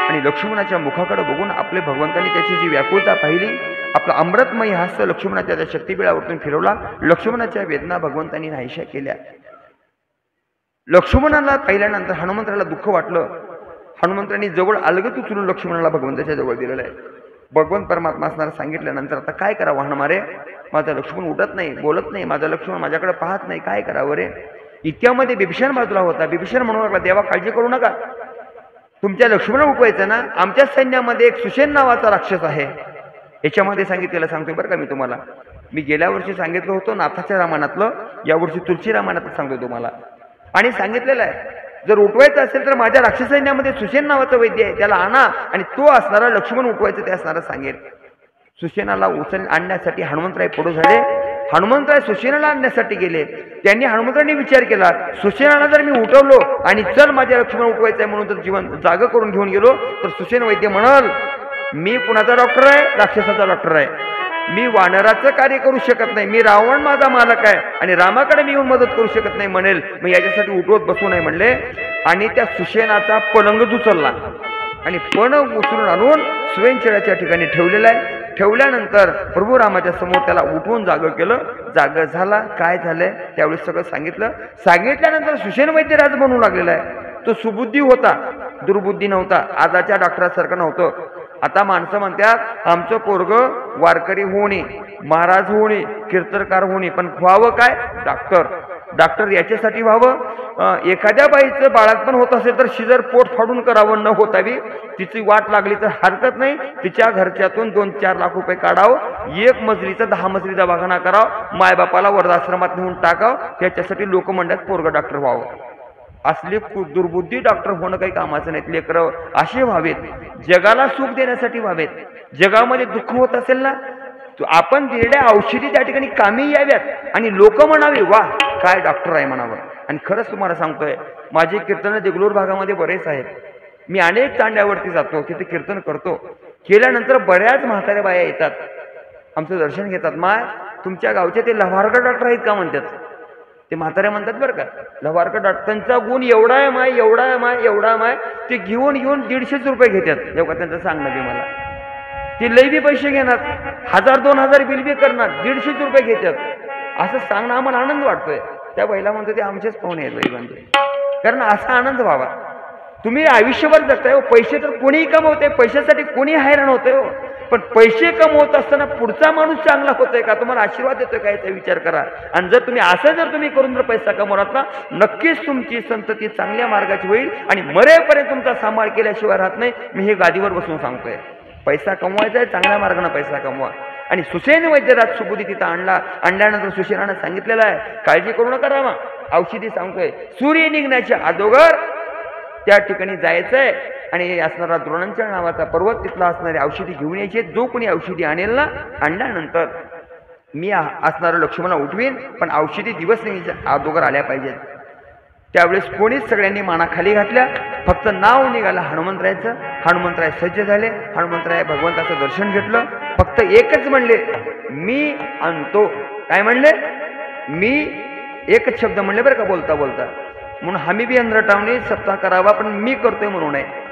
आणि लक्ष्मणाच्या मुखाकडे बघून आपले भगवंतांनी त्याची जी व्याकुळता पाहिली, आपला अमृतमय हास्य लक्ष्मणाच्या त्या शक्तिबिळावरतून फिरवला. लक्ष्मणाच्या वेदना भगवंतांनी नाहीशा केल्या. लक्ष्मणाला पाहिल्यानंतर हनुमंताला दुःख वाटलं. हनुमंतांनी जवळ अलगत उचलून लक्ष्मणाला भगवंताच्या जवळ दिलेलं आहे. भगवंत परमात्मा असणारा सांगितल्यानंतर आता काय करावं हनुमारे, माझा लक्ष्मण उठत नाही, बोलत नाही, माझा लक्ष्मण माझ्याकडे पाहत नाही, काय करावं रे. इतक्यामध्ये बिभीषण बाजूला होता. बिभीषण म्हणू लागला, देवा काळजी करू नका, तुमच्या लक्ष्मण उठवायचं ना, आमच्या सैन्यामध्ये एक सुषेण नावाचा राक्षस आहे. याच्यामध्ये सांगितलेलं सांगतोय बरं का मी तुम्हाला. मी गेल्या वर्षी सांगितलं होतं नाथाच्या रामायणातलं, यावर्षी तुलसी रामायणातलं सांगतोय तुम्हाला. आणि सांगितलेलं आहे जर उठवायचं असेल तर माझ्या राक्षस सैन्यामध्ये सुषेण नावाचा वैद्य आहे, त्याला आणा आणि तो असणारा लक्ष्मण उठवायचं ते असणारा सांगेल. सुषेणाला आणण्यासाठी हनुमंतराय पुढे झाले. हनुमंतराय सुषेणाला आणण्यासाठी गेले. त्यांनी हनुमंतरायांनी विचार केला, सुषेणाला जर मी उठवलो आणि चल माझ्या लक्ष्मण उठवायचं आहे म्हणून जर जीवन जाग करून घेऊन गेलो तर सुषेण वैद्य म्हणाल मी कुणाचा डॉक्टर आहे, राक्षसाचा डॉक्टर आहे, मी वानराचं कार्य करू शकत नाही, मी रावण माझा मालक आहे आणि रामाकडे मी येऊन मदत करू शकत नाही म्हणेल, मग याच्यासाठी उठवत बसू नये म्हणले. आणि त्या सुषेणाचा पलंगच उचलला आणि पलंग उचलून आणून स्वयंचळाच्या ठिकाणी ठेवलेला आहे. ठेवल्यानंतर प्रभू रामाच्या समोर त्याला उठवून जागं केलं. जाग झाला, काय झालंय त्यावेळेस सगळं सांगितलं. सांगितल्यानंतर सुषेण वैद्यराज बनवू लागलेला आहे. तो सुबुद्धी होता, दुर्बुद्धी नव्हता, आजाच्या डॉक्टरासारखं नव्हतं. आता माणसं म्हणतात आमचं पोरग वारकरी होणे, महाराज होणे, कीर्तनकार होणे, पण व्हावं काय डॉक्टर. डॉक्टर याच्यासाठी व्हावं, एखाद्या बाईचं बाळातपण होत असेल तर शिजर पोट फाडून करावं, न होतावी तिची वाट लागली तर हरकत नाही, तिच्या घरच्यातून 2-4 लाख रुपये काढावं, 1 मजलीचा 10 मजली दवाखाना करावं, मायबापाला वृद्धाश्रमात नेऊन टाकावं, त्याच्यासाठी लोक म्हणतात पोरग डॉक्टर व्हावं. असली दुर्बुद्धी डॉक्टर होणं काही कामाचं नाही. लेकरं असे व्हावेत, जगाला सुख देण्यासाठी व्हावेत. जगामध्ये दुःख होत असेल ना, आपण दिलेल्या औषधी त्या ठिकाणी कामी याव्यात आणि लोक म्हणावे वा काय डॉक्टर आहे म्हणावं. आणि खरंच तुम्हाला सांगतोय, माझे कीर्तन देगलूर भागामध्ये बरेच आहेत. मी अनेक तांड्यावरती जातो, तिथे कीर्तन करतो. केल्यानंतर बऱ्याच म्हाताऱ्या बाया येतात, आमचं दर्शन घेतात. माय तुमच्या गावचे ते लव्हारकर डॉक्टर आहेत का म्हणतात. ते म्हाताऱ्या म्हणतात बरं का, लव्हारकर डॉक्टर, त्यांचा गुण एवढा आहे माय, एवढा आहे माय, एवढा माय, ते घेऊन 150 रुपये घेतात. जेव्हा त्यांचं सांगणं बी मला, ते लई बी पैसे घेणार, 1000-2000 बिल बी करणार, 150 रुपये घेतात. असं सांगणं आम्हाला आनंद वाटतोय. त्या बैला म्हणतो ते आमचेच पाहुणे आहेत म्हणजे, कारण असा आनंद व्हावा. तुम्ही आयुष्यभर जगताय हो, पैसे तर कोणीही कमवते, पैशासाठी कोणी हैराण होतंय हो, पण पैसे कमवत असताना पुढचा माणूस चांगला होतोय का, तुम्हाला आशीर्वाद देतोय का याचा विचार करा. आणि जर तुम्ही असं जर तुम्ही करून जर पैसा कमवलात ना, नक्कीच तुमची संतती चांगल्या मार्गाची होईल आणि मरेपर्यंत तुमचा सांभाळ केल्याशिवाय राहत नाही. मी हे गादीवर बसून सांगतोय. पैसा कमवायचा आहे, चांगल्या मार्गाने पैसा कमवा. आणि सुषेण वैद्यराज सुबुद्धी तिथं आणल्यानंतर सुषेणानं सांगितलेलं आहे काळजी करू नका रामा, औषधी सांगतोय. सूर्य निघण्याच्या अगोदर त्या ठिकाणी जायचंय आणि असणारा द्रोणांच्या नावाचा पर्वत, तिथला असणारी औषधी घेऊन यायची. जो कोणी औषधी आणेल ना, आणल्यानंतर मी असणारं लक्ष्मणाला उठवीन, पण औषधी दिवस अगोदर आल्या पाहिजेत. त्यावेळेस कोणीच सगळ्यांनी माना खाली घातल्या, फक्त नाव निघालं हनुमंतरायचं. हनुमंतराय सज्ज झाले. हनुमंतराय भगवंताचं दर्शन घेतलं. फक्त एकच म्हणले, मी आणतो. काय म्हणले? मी एकच शब्द म्हणले बरं का, बोलता बोलता. म्हणून आम्ही बी हेंद्रटावने सत्ता करावा, पण मी करतोय म्हणून आहे.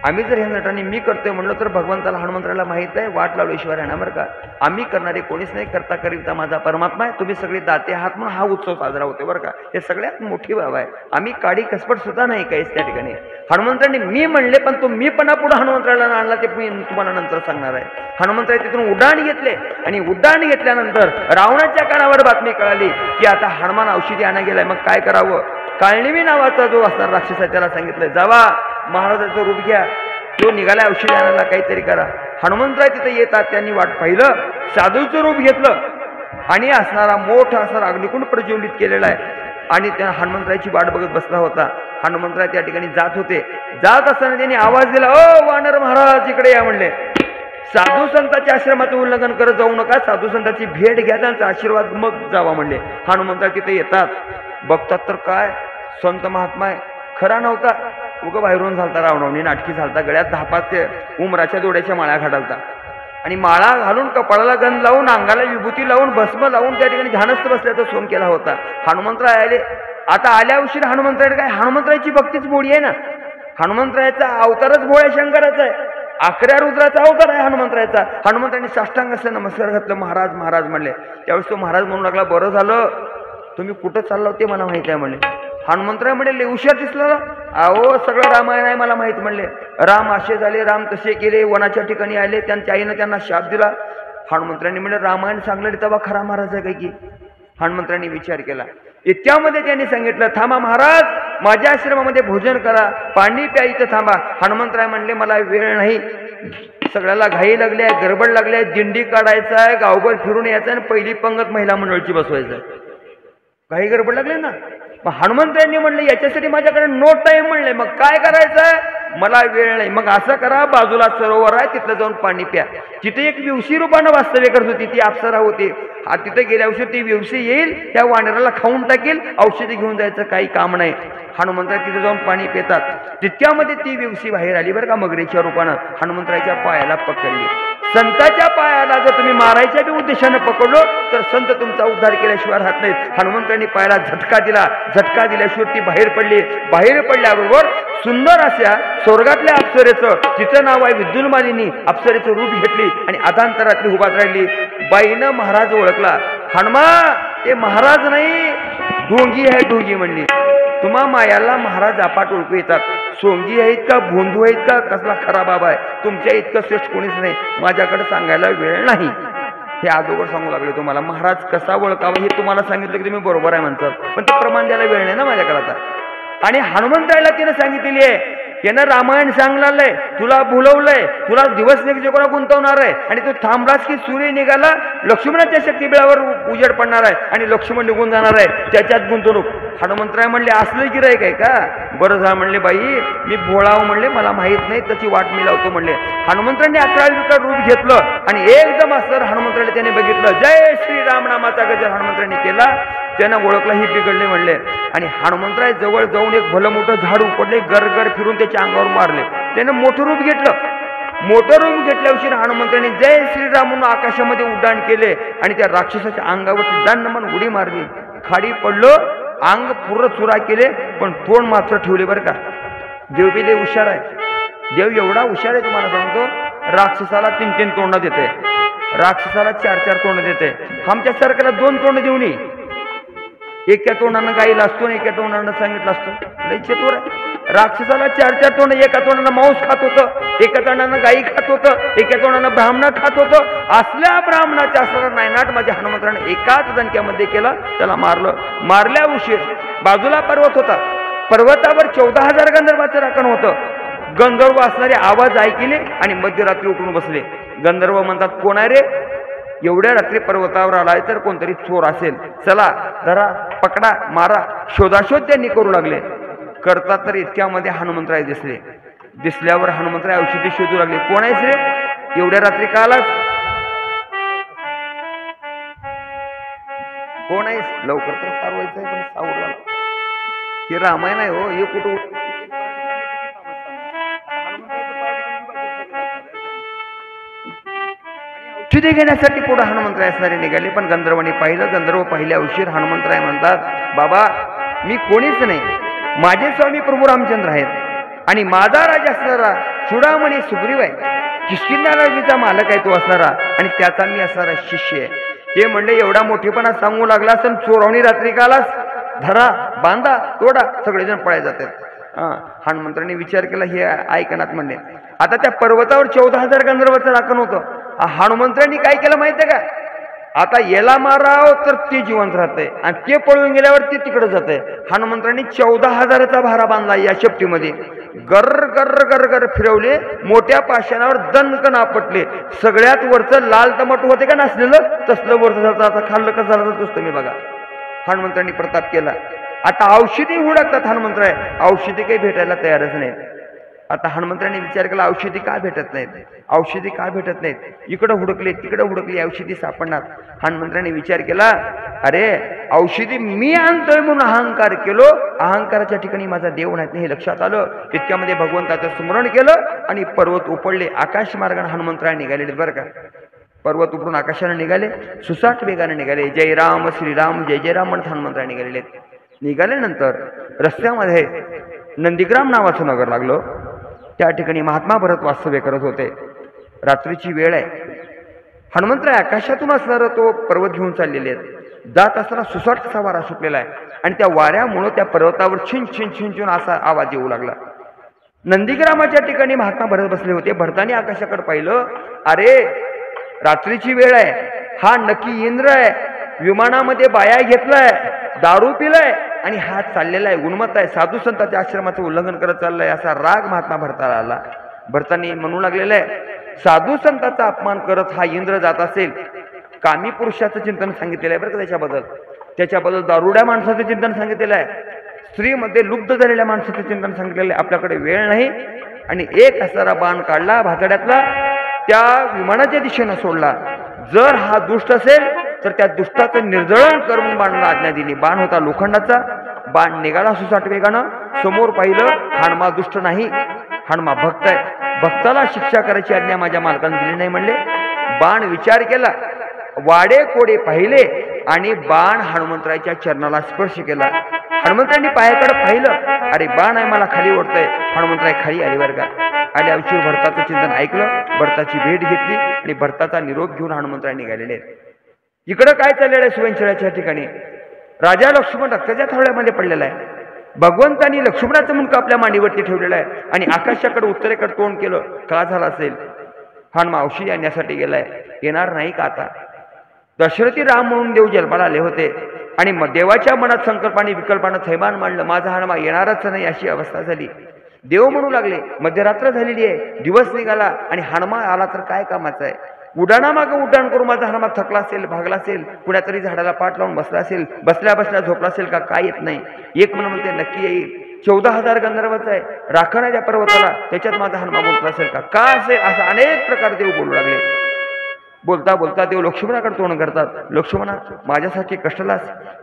आम्ही जर हेंद्रटाने मी करतोय म्हणलं तर भगवंताला हनुमंतराला माहित आहे वाट लावलो ईश्वर आहे ना बरं का. आम्ही करणारे कोणीच नाही, करता करिता माझा परमात्मा आहे. तुम्ही सगळे दाते आहात म्हणून हा उत्सव साजरा होतो बरं का. हे सगळ्यात मोठी बाब आहे. आम्ही काडी कसपट सुद्धा नाही काहीच त्या ठिकाणी. हनुमंतराने मी म्हणले, पण तो मीपणा पुढे हनुमंतराला आणला ते मी तुम्हाला नंतर सांगणार आहे. हनुमंतराय तिथून उड्डाण घेतले आणि उड्डाण घेतल्यानंतर रावणाच्या कानावर बातमी कळाली की आता हनुमान औषधी आणा गेलाय. मग काय करावं? काळनिवी नावाचा जो असणार राक्षस आहे त्याला सांगितलं, जावा महाराजाचं रूप घ्या, तो निघाला औषधी आणायला, काहीतरी करा. हनुमंतराय तिथे येतात. त्यांनी वाट पाहिलं, साधूचं रूप घेतलं आणि असणारा मोठा असणारा अग्निकुंड प्रज्वलित केलेला आहे आणि त्या हनुमंतरायची वाट बघत बसला होता. हनुमंतराय त्या ठिकाणी जात होते. जात असताना त्यांनी आवाज दिला, ओ वानर महाराज इकडे या म्हणले. साधू संतांच्या आश्रमाचं उल्लंघन करत जाऊ नका, साधू संतांची भेट घ्या, त्यांचा आशीर्वाद मग जावा म्हणले. हनुमंतराय तिथे येतात. बघतात तर काय संत महात्मा आहे. खरा नव्हता, उगं बाहेरून झालता, रावणावणी नाटकी झालता. गळ्यात 10-5 उमराच्या दोड्याच्या माळ्या घालता आणि माळा घालून कपाळाला गंध लावून अंगाला विभूती लावून भस्म लावून त्या ठिकाणी ध्यानस्थ बसल्याचा सोम केला होता. हनुमंतराय आले. आता आल्या उशीर हनुमंतराय काय हनुमंतरायची भक्तीच मोडी आहे ना. हनुमंतरायाचा अवतारच भोळ्या शंकराचा आहे. 11 रुद्राचा अवतार आहे हनुमंतरायाचा. हनुमंतरायांनी साष्टांग असं नमस्कार घातलं. महाराज महाराज म्हणले. त्यावेळेस तो महाराज म्हणू लागला, बरं झालं तुम्ही कुठं चाललो ते मला माहिती आहे म्हणले. हनुमंतराय म्हणले, उशीर दिसला. अहो सगळं रामायण आहे मला माहित म्हणले. राम असे झाले, राम तसे केले, वनाच्या ठिकाणी आले, त्यांच्या आईनं त्यांना शाप दिला. हनुमंतरायांनी म्हणले, रामायण सांगलं तेव्हा खरा महाराज आहे काय की. हनुमंतरायांनी विचार केला. इतक्यामध्ये त्यांनी सांगितलं, थांबा महाराज, माझ्या आश्रमामध्ये भोजन करा, पाणी प्या, इथं थांबा. हनुमंतराय म्हणले, मला वेळ नाही, सगळ्याला घाई लागली आहे, गडबड लागली आहे, दिंडी काढायचा आहे, गावभर फिरून यायचं आणि पहिली पंगत महिला मंडळची बसवायचं आहे. घाई गडबड लागले ना. मग हनुमंतरायांनी म्हणले, याच्यासाठी माझ्याकडे नो टाईम म्हणले, मग काय करायचं, मला वेळ नाही. मग असं करा, बाजूला सरोवर आहे, तिथलं जाऊन पाणी प्या. तिथे एक विवशी रूपानं वास्तव्य करत होती, ती अप्सरा होती. तिथे गेल्यावर ती विवशी येईल, त्या वानराला खाऊन टाकेल, औषधी घेऊन जायचं काही काम नाही. हनुमंतराय तिथे जाऊन पाणी पितात. तितक्यामध्ये ती विवशी बाहेर आली बरं का, मगरीच्या रूपानं. हनुमंतरायच्या पायाला पकडली. संताच्या पायाला जर तुम्ही मारायच्या बी उद्देशानं पकडलो तर संत तुमचा उद्धार केल्याशिवाय राहत नाहीत. हनुमंतांनी पायाला झटका दिला. झटका दिल्याशिवाय ती बाहेर पडली. बाहेर पडल्याबरोबर सुंदर अशा स्वर्गातल्या अप्सरेचं, तिचं नाव आहे विद्युन्मालिनी, अप्सरेचं रूप घेतली आणि अधांतरातली उभात राहिली. बाईनं महाराज ओळखला. हनुमा, ते महाराज नाही, ढोंगी आहे, ढोंगी म्हणली. तुम्हा मायाला महाराज अपाट ओळखू येतात. सोंगी आहेत का, भोंदू आहेत का, कसला खरा बाबा आहे, तुमच्या इतकं श्रेष्ठ कोणीच नाही, माझ्याकडे सांगायला वेळ नाही. हे अगोदर सांगू लागले तुम्हाला. महाराज कसा ओळखावा हे तुम्हाला सांगितलं की तुम्ही बरोबर आहे म्हणतात, पण ते प्रमाण द्यायला वेळ नाही ना माझ्याकडे आता. आणि हनुमंतरायला तिने सांगितलेली आहे, त्यानं रामायण सांगलाय, तुला बोलवलंय, तुला दिवस निघून गुंतवणार आहे, आणि तू थांबलास की सूर्य निघाला, लक्ष्मणाच्या शक्तीबळावर उजेड पडणार आहे आणि लक्ष्मण निघून जाणार आहे, त्याच्यात गुंतवणूक. हनुमंतराय म्हणले, असलं गिरायक आहे का, बरं झालं म्हणले, बाई मी भोळाव म्हणले, मला माहित नाही, त्याची वाट मी लावतो म्हणले. हनुमंतरायांनी 11 विकट रूप घेतलं आणि एकदम असं हनुमंतरायला त्याने बघितलं. जय श्रीराम नामाचा गजर हनुमंतरायांनी केला. त्यानं ओळखला ही बिघडले म्हणले. आणि हनुमंतराय जवळ जाऊन एक भलं मोठं झाड उपडले, गरगर फिरून त्याच्या अंगावर मारले. त्यानं मोठं रूप घेतलं. मोठं रूप घेतल्याविषयी हनुमंतरायांनी जय श्रीराम म्हणून आकाशामध्ये उड्डाण केले आणि त्या राक्षसाच्या अंगावरती दांडमान उडी मारली. खाडी पडलो, अंग पूर्ण चुरा केले, पण तोंड मात्र ठेवले बरं का. देव बी लय हुशार आहे. देव एवढा हुशार आहे तुम्हाला सांगतो, राक्षसाला 3-3 तोंड देते, राक्षसाला 4-4 तोंड देते. आमच्या सरकारला 2 तोंड देऊन एका तोंडानं गाईला असतो आणि एका तोंडानं सांगितलं असतो. लय चतुर आहे. राक्षसाला 4-4 तोंड, एका तोंडानं मांस खात होतं, एका तोंडानं गाई खात होतं, एका तोंडानं ब्राह्मण खात होतं. असल्या ब्राह्मणाच्या असणारा नायनाट माझ्या हनुमंतरानं एकाच दणक्यामध्ये केला, त्याला मारलं. मारल्या उशीर बाजूला पर्वत होता, पर्वतावर 14,000 गंधर्वाचं राखण होतं. गंधर्व असणारे आवाज ऐकले आणि मध्यरात्री उठून बसले. गंधर्व म्हणतात, कोण आहे रे, एवढ्या रात्री पर्वतावर आलाय तर कोणतरी चोर असेल, चला धरा, पकडा, मारा. शोधाशोध त्यांनी करू लागले. करतात तर इतक्यामध्ये हनुमंतराय दिसले. दिसल्यावर हनुमंतराय औषधी शोधू लागले. कोण आहेस रे, एवढ्या रात्री का आलास, कोण आहेस, लवकर तर सारवायचं आहे, पण सावरला. हे रामायण आहे हो, हे कुठं औषधी घेण्यासाठी पुढे हनुमंतराय असणारे निघाले. पण गंधर्वांनी पाहिलं. गंधर्व पहिल्या उशीर हनुमंतराय म्हणतात, बाबा मी कोणीच नाही, माझे स्वामी प्रभू रामचंद्र आहेत आणि माझा राजा असणारा चुडामणी सुग्रीव आहे, किष्किंधा मालक आहे तो असणारा, आणि त्याचा मी असणारा शिष्य आहे. ते म्हणले, एवढा मोठेपणा सांगू लागला असं चोरवणी रात्री कालास, धरा, बांधा, तोडा, सगळेजण पळाय जातात. हनुमंतरांनी विचार केला, हे ऐकनात म्हणले. आता त्या पर्वतावर 14,000 गंधर्वाचं राखण होतं. हनुमंतरांनी काय केलं माहितीये का, आता याला माराव तर ते जिवंत राहतंय आणि ते पळून गेल्यावर ते तिकडे जातंय. हनुमंतरांनी 14,000चा भारा बांधला या शेपटीमध्ये. गर गर गर गर फिरवले, मोठ्या पाषाणावर दणकन आपटले. सगळ्यात वरचं लाल टमाटो होते का नसलेलं, तसलं वरचं जातं. आता खाल्लं कसं झालं जातोच तुम्ही बघा. हनुमंतरांनी प्रताप केला. आता औषधी हुडकतात हनुमंतराय, औषधी काही भेटायला तयारच नाही. आता हनुमंतरांनी विचार केला, औषधी का भेटत नाहीत, औषधी का भेटत नाहीत, इकडं हुडकले तिकडं हुडकली, औषधी सापडणार. हनुमंतरांनी विचार केला, अरे औषधी मी आणतोय म्हणून अहंकार केलो, अहंकाराच्या ठिकाणी माझा देव नाही हे लक्षात आलं. तितक्यामध्ये भगवंताचं स्मरण केलं आणि पर्वत उपडले. आकाश मार्गाने हनुमंतराय निघालेले बरं का. पर्वत उपरून आकाशाने निघाले, सुसाट वेगाने निघाले. जय राम श्रीराम, जय जय राम म्हणत हनुमंतराय निघालेले. निघाल्यानंतर रस्त्यामध्ये नंदीग्राम नावाचं नगर लागलं. त्या ठिकाणी महात्मा भरत वास्तव्य करत होते. रात्रीची वेळ आहे. हनुमंतराय आकाशातून असणारा तो पर्वत घेऊन चाललेले आहेत. जात असताना सुसाटचा वारा सुटलेला आहे आणि त्या वाऱ्यामुळं त्या पर्वतावर छिन छिन छिन छिन असा आवाज येऊ लागला. नंदीग्रामाच्या ठिकाणी महात्मा भरत बसले होते. भरताने आकाशाकडे पाहिलं. अरे रात्रीची वेळ आहे, हा नक्की इंद्र आहे. विमानामध्ये बाया घेतलाय, दारू पिलाय आणि हा चाललेला आहे, उन्मत्त आहे, साधू संतांच्या आश्रमाचं उल्लंघन करत चाललाय, असा राग महात्मा भरताला आला. भरतानी म्हणू लागलेला आहे, साधू संतांचा अपमान करत हा इंद्र जात असेल. कामी पुरुषाचं चिंतन सांगितलेलं आहे बरं का. त्याच्याबद्दल दारुड्या माणसाचं चिंतन सांगितलेलं आहे. स्त्रीमध्ये लुब्ध झालेल्या माणसाचं चिंतन सांगितलेलं आहे. आपल्याकडे वेळ नाही. आणि एक असणारा बाण काढला भातड्यातला, त्या विमानाच्या दिशेनं सोडला. जर हा दुष्ट असेल तर त्या दुष्टाचं निर्जळण करून बाणाला आज्ञा दिली. बाण होता लोखंडाचा. बाण निघाला सुसाट वेगानं. समोर पाहिलं, हनुमा दुष्ट नाही, हनुमा भक्त आहे. भक्ताला शिक्षा करायची आज्ञा माझ्या मालकाने दिली नाही म्हणले. बाण विचार केला, वाडे कोडे पाहिले आणि बाण हनुमंतरायच्या चरणाला स्पर्श केला. हनुमंतरायांनी पायाकडे पाहिलं. अरे बाण आहे, मला खाली ओढतंय. हनुमंतराय खाली आली वर्गा. आल्या उशीर भरताचं चिंतन ऐकलं. भरताची भेट घेतली आणि भरताचा निरोप घेऊन हनुमंतराय निघालेले. इकडं काय चाललेलं आहे? सुवेंचळ्याच्या ठिकाणी राजा लक्ष्मण रक्ताच्या थोड्यामध्ये पडलेला आहे. भगवंतांनी लक्ष्मणाचं मुंडकं आपल्या मांडीवरती ठेवलेलं आहे आणि आकाशाकडे उत्तरेकडे तोंड केलं. का झालं असेल? हनुमा औषधी आणण्यासाठी गेलाय. येणार नाही का आता? दशरथी राम म्हणून देव जन्माला आले होते आणि देवाच्या मनात संकल्पाने विकल्पानं थैमान मांडलं. माझा हनुमा येणारच नाही अशी अवस्था झाली. देव म्हणू लागले, मध्यरात्र झालेली आहे, दिवस निघाला आणि हनुमा आला तर काय कामाचा आहे? उडाणामागं उड्डाण करून माझा हनुमा थकला असेल, भागला असेल, कुणातरी झाडाला पाठ लावून बसला असेल, बसल्या बसल्या झोपला असेल का? काय येत नाही. एक म्हणते नक्की येईल. 14,000 गंधर्वाचा आहे, राखण त्या पर्वताला, त्याच्यात माझा हनुमा बोलत असेल का असेल? असं अनेक प्रकार देव बोलू लागले. बोलता बोलता देव लक्ष्मणाकडे तोंड करतात. लक्ष्मणा, माझ्यासाठी कष्टलास,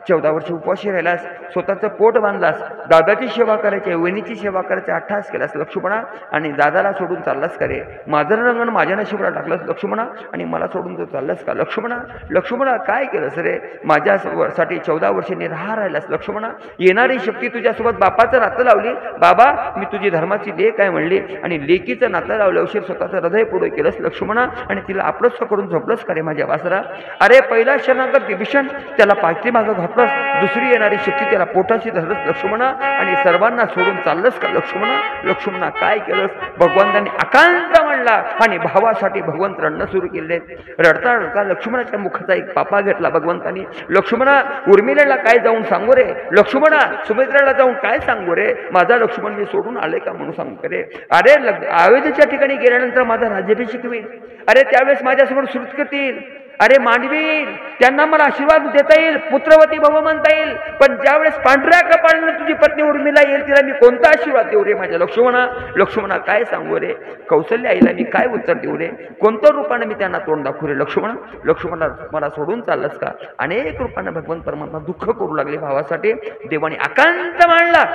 14 वर्ष उपवाशी राहिलास, स्वतःचं पोट बांधलास, दादाची सेवा करायची, वहिनीची सेवा करायची अट्टहास केलास लक्ष्मणा, आणि दादाला सोडून चाललास का रे? माझं रंगण माझ्या नशिबाला टाकलंस लक्ष्मणा आणि मला सोडून तू चाललास का लक्ष्मणा? लक्ष्मणा काय केलंस रे? माझ्यासाठी 14 वर्ष निराहार राहिलास लक्ष्मणा. येणारी शक्ती तुझ्यासोबत बापाचं नातं लावली. बाबा, मी तुझी धर्माची लेक आहे म्हणली आणि लेकीचं नातं लावलं. उशीर स्वतःचं हृदय पुढे केलंस लक्ष्मणा आणि तिला आपलंच करून झोपलंस का रे माझ्या वासरा? अरे पहिला शरणागत विभीषण, त्याला पाठी मागं घातलंस. दुसरी येणारी शक्ती त्याला पोटाशी धरलंस लक्ष्मणा आणि सर्वांना सोडून चाललंस का लक्ष्मणा? लक्ष्मणा काय केलंस? भगवंतांनी आकांत म्हणला आणि भावासाठी भगवंत रडणं सुरू केले. रडता रडता लक्ष्मणाच्या मुखाचा एक पापा घेतला भगवंतांनी. लक्ष्मणा, उर्मिलेला काय जाऊन सांगू रे? लक्ष्मणा, सुमित्रेला जाऊन काय सांगू रे? माझा लक्ष्मण मी सोडून आले का म्हणून सांगू रे? अरे अयोध्येच्या ठिकाणी गेल्यानंतर माझा राज्याभिषेक होईल. अरे त्यावेळेस माझ्यासमोर श्रुत करतील, अरे मांडवील, त्यांना मला आशीर्वाद देता येईल, पुत्रवती भव म्हणता येईल. पण ज्यावेळेस पांढऱ्या कपाळानं तुझी पत्नी उर्मिला येईल, तिला मी कोणता आशीर्वाद देऊ रे माझ्या लक्ष्मणा? लक्ष्मणा काय सांगू रे? कौशल्य आईला मी काय उत्तर देऊ रे? कोणत्या रूपाने मी त्यांना तोंड दाखवू रे लक्ष्मणा? लक्ष्मणा, मला सोडून चाललंस का? अनेक रूपाने भगवंत परमात्मा दुःख करू लागले भावासाठी. देवाने आकांत मांडला.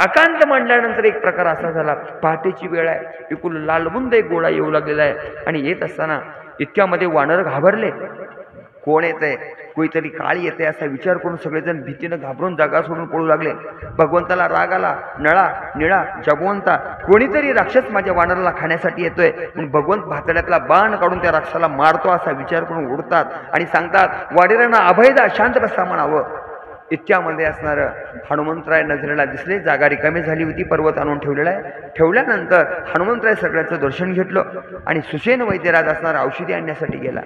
आकांत मांडल्यानंतर एक प्रकार असा झाला, पहाटेची वेळ आहे, इकडून लालबुंद एक गोळा येऊ लागलेला आहे आणि येत असताना इतक्यामध्ये वानर घाबरले. कोण येतंय? कोणीतरी काळी येते असा विचार करून सगळेजण भीतीनं घाबरून जागा सोडून पळू लागले. भगवंताला राग आला. नळा निळा जगवंता, कोणीतरी राक्षस माझ्या वानराला खाण्यासाठी येतोय म्हणून भगवंत भातड्यातला बाण काढून त्या राक्षसाला मारतो असा विचार करून उडतात आणि सांगतात, वाडेरांना अभयदा, शांत बसा म्हणावं. इतक्यामध्ये असणारं हनुमंतराय नजरेला दिसले. जागा रिकामी झाली होती, पर्वत आणून ठेवलेला आहे. ठेवल्यानंतर हनुमंतराय सगळ्याचं दर्शन घेतलं आणि सुसेन वैद्यराज असणारा औषधी आणण्यासाठी गेला.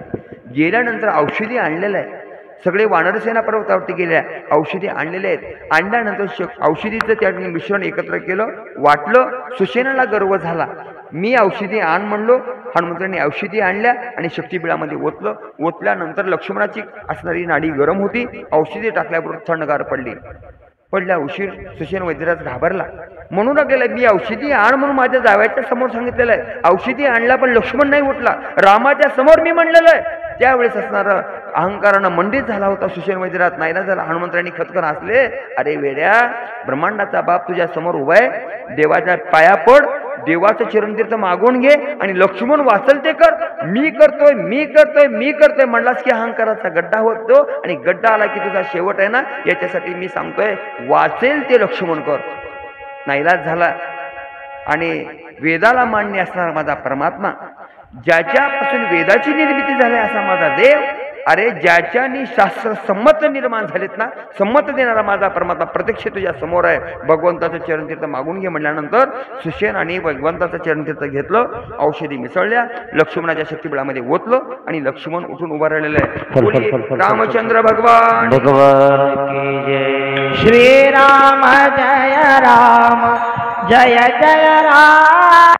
गेल्यानंतर औषधी आणलेलं आहे. सगळे वानरसेना पर्वतावरती गेल्या, औषधी आणलेले आहेत. आणल्यानंतर औषधीचं त्या मिश्रण एकत्र केलं, वाटलं. सुसेनाला गर्व झाला. मी औषधी आण म्हणलो. हनुमंतरांनी औषधी आणल्या आणि शक्तीबिळामध्ये ओतलं. ओतल्यानंतर लक्ष्मणाची असणारी नाडी गरम होती. औषधी टाकल्याबरोबर थंडगार पडल्या. उशीर सुसेन वैद्यराज घाबरला. म्हणून लागलेला, मी औषधी आण म्हणून माझ्या जावयाच्या समोर सांगितलेलं आहे. औषधी आणला पण लक्ष्मण नाही उठला. रामाच्या समोर मी म्हणलेलं आहे. त्यावेळेस असणारं अहंकारानं मंडित झाला होता सुसेन वैद्यराज. नाही ना झाला. हनुमंतरांनी खतखत हसले. अरे वेड्या, ब्रह्मांडाचा बाप तुझ्या समोर उभा आहे, देवाच्या पाया पड. देवाचं चरणतीर्थ मागून घे आणि लक्ष्मण वाचल ते कर. मी करतोय मी करतोय मी करतोय म्हणलास की अहंकाराचा गड्डा होतो आणि गड्डा आला की तुझा शेवट आहे ना. याच्यासाठी मी सांगतोय वाचेल ते लक्ष्मण कर. नाईलाज झाला आणि वेदाला मान्य असणारा माझा परमात्मा, ज्याच्यापासून वेदाची निर्मिती झाली असा माझा देव, अरे ज्याच्यानी शास्त्र संमत निर्माण झालेत ना, संमत देणारा माझा परमात्मा प्रत्यक्ष तुझ्या समोर आहे. भगवंताचं चरणतीर्थ मागून घे म्हणल्यानंतर सुषेण आणि भगवंताचं चरणतीर्थ घेतलं, औषधी मिसळल्या, लक्ष्मणाच्या शक्तिबळामध्ये ओतलं आणि लक्ष्मण उठून उभा राहिलेला आहे. रामचंद्र भगवान की जय. श्रीराम जय राम जय जय राम.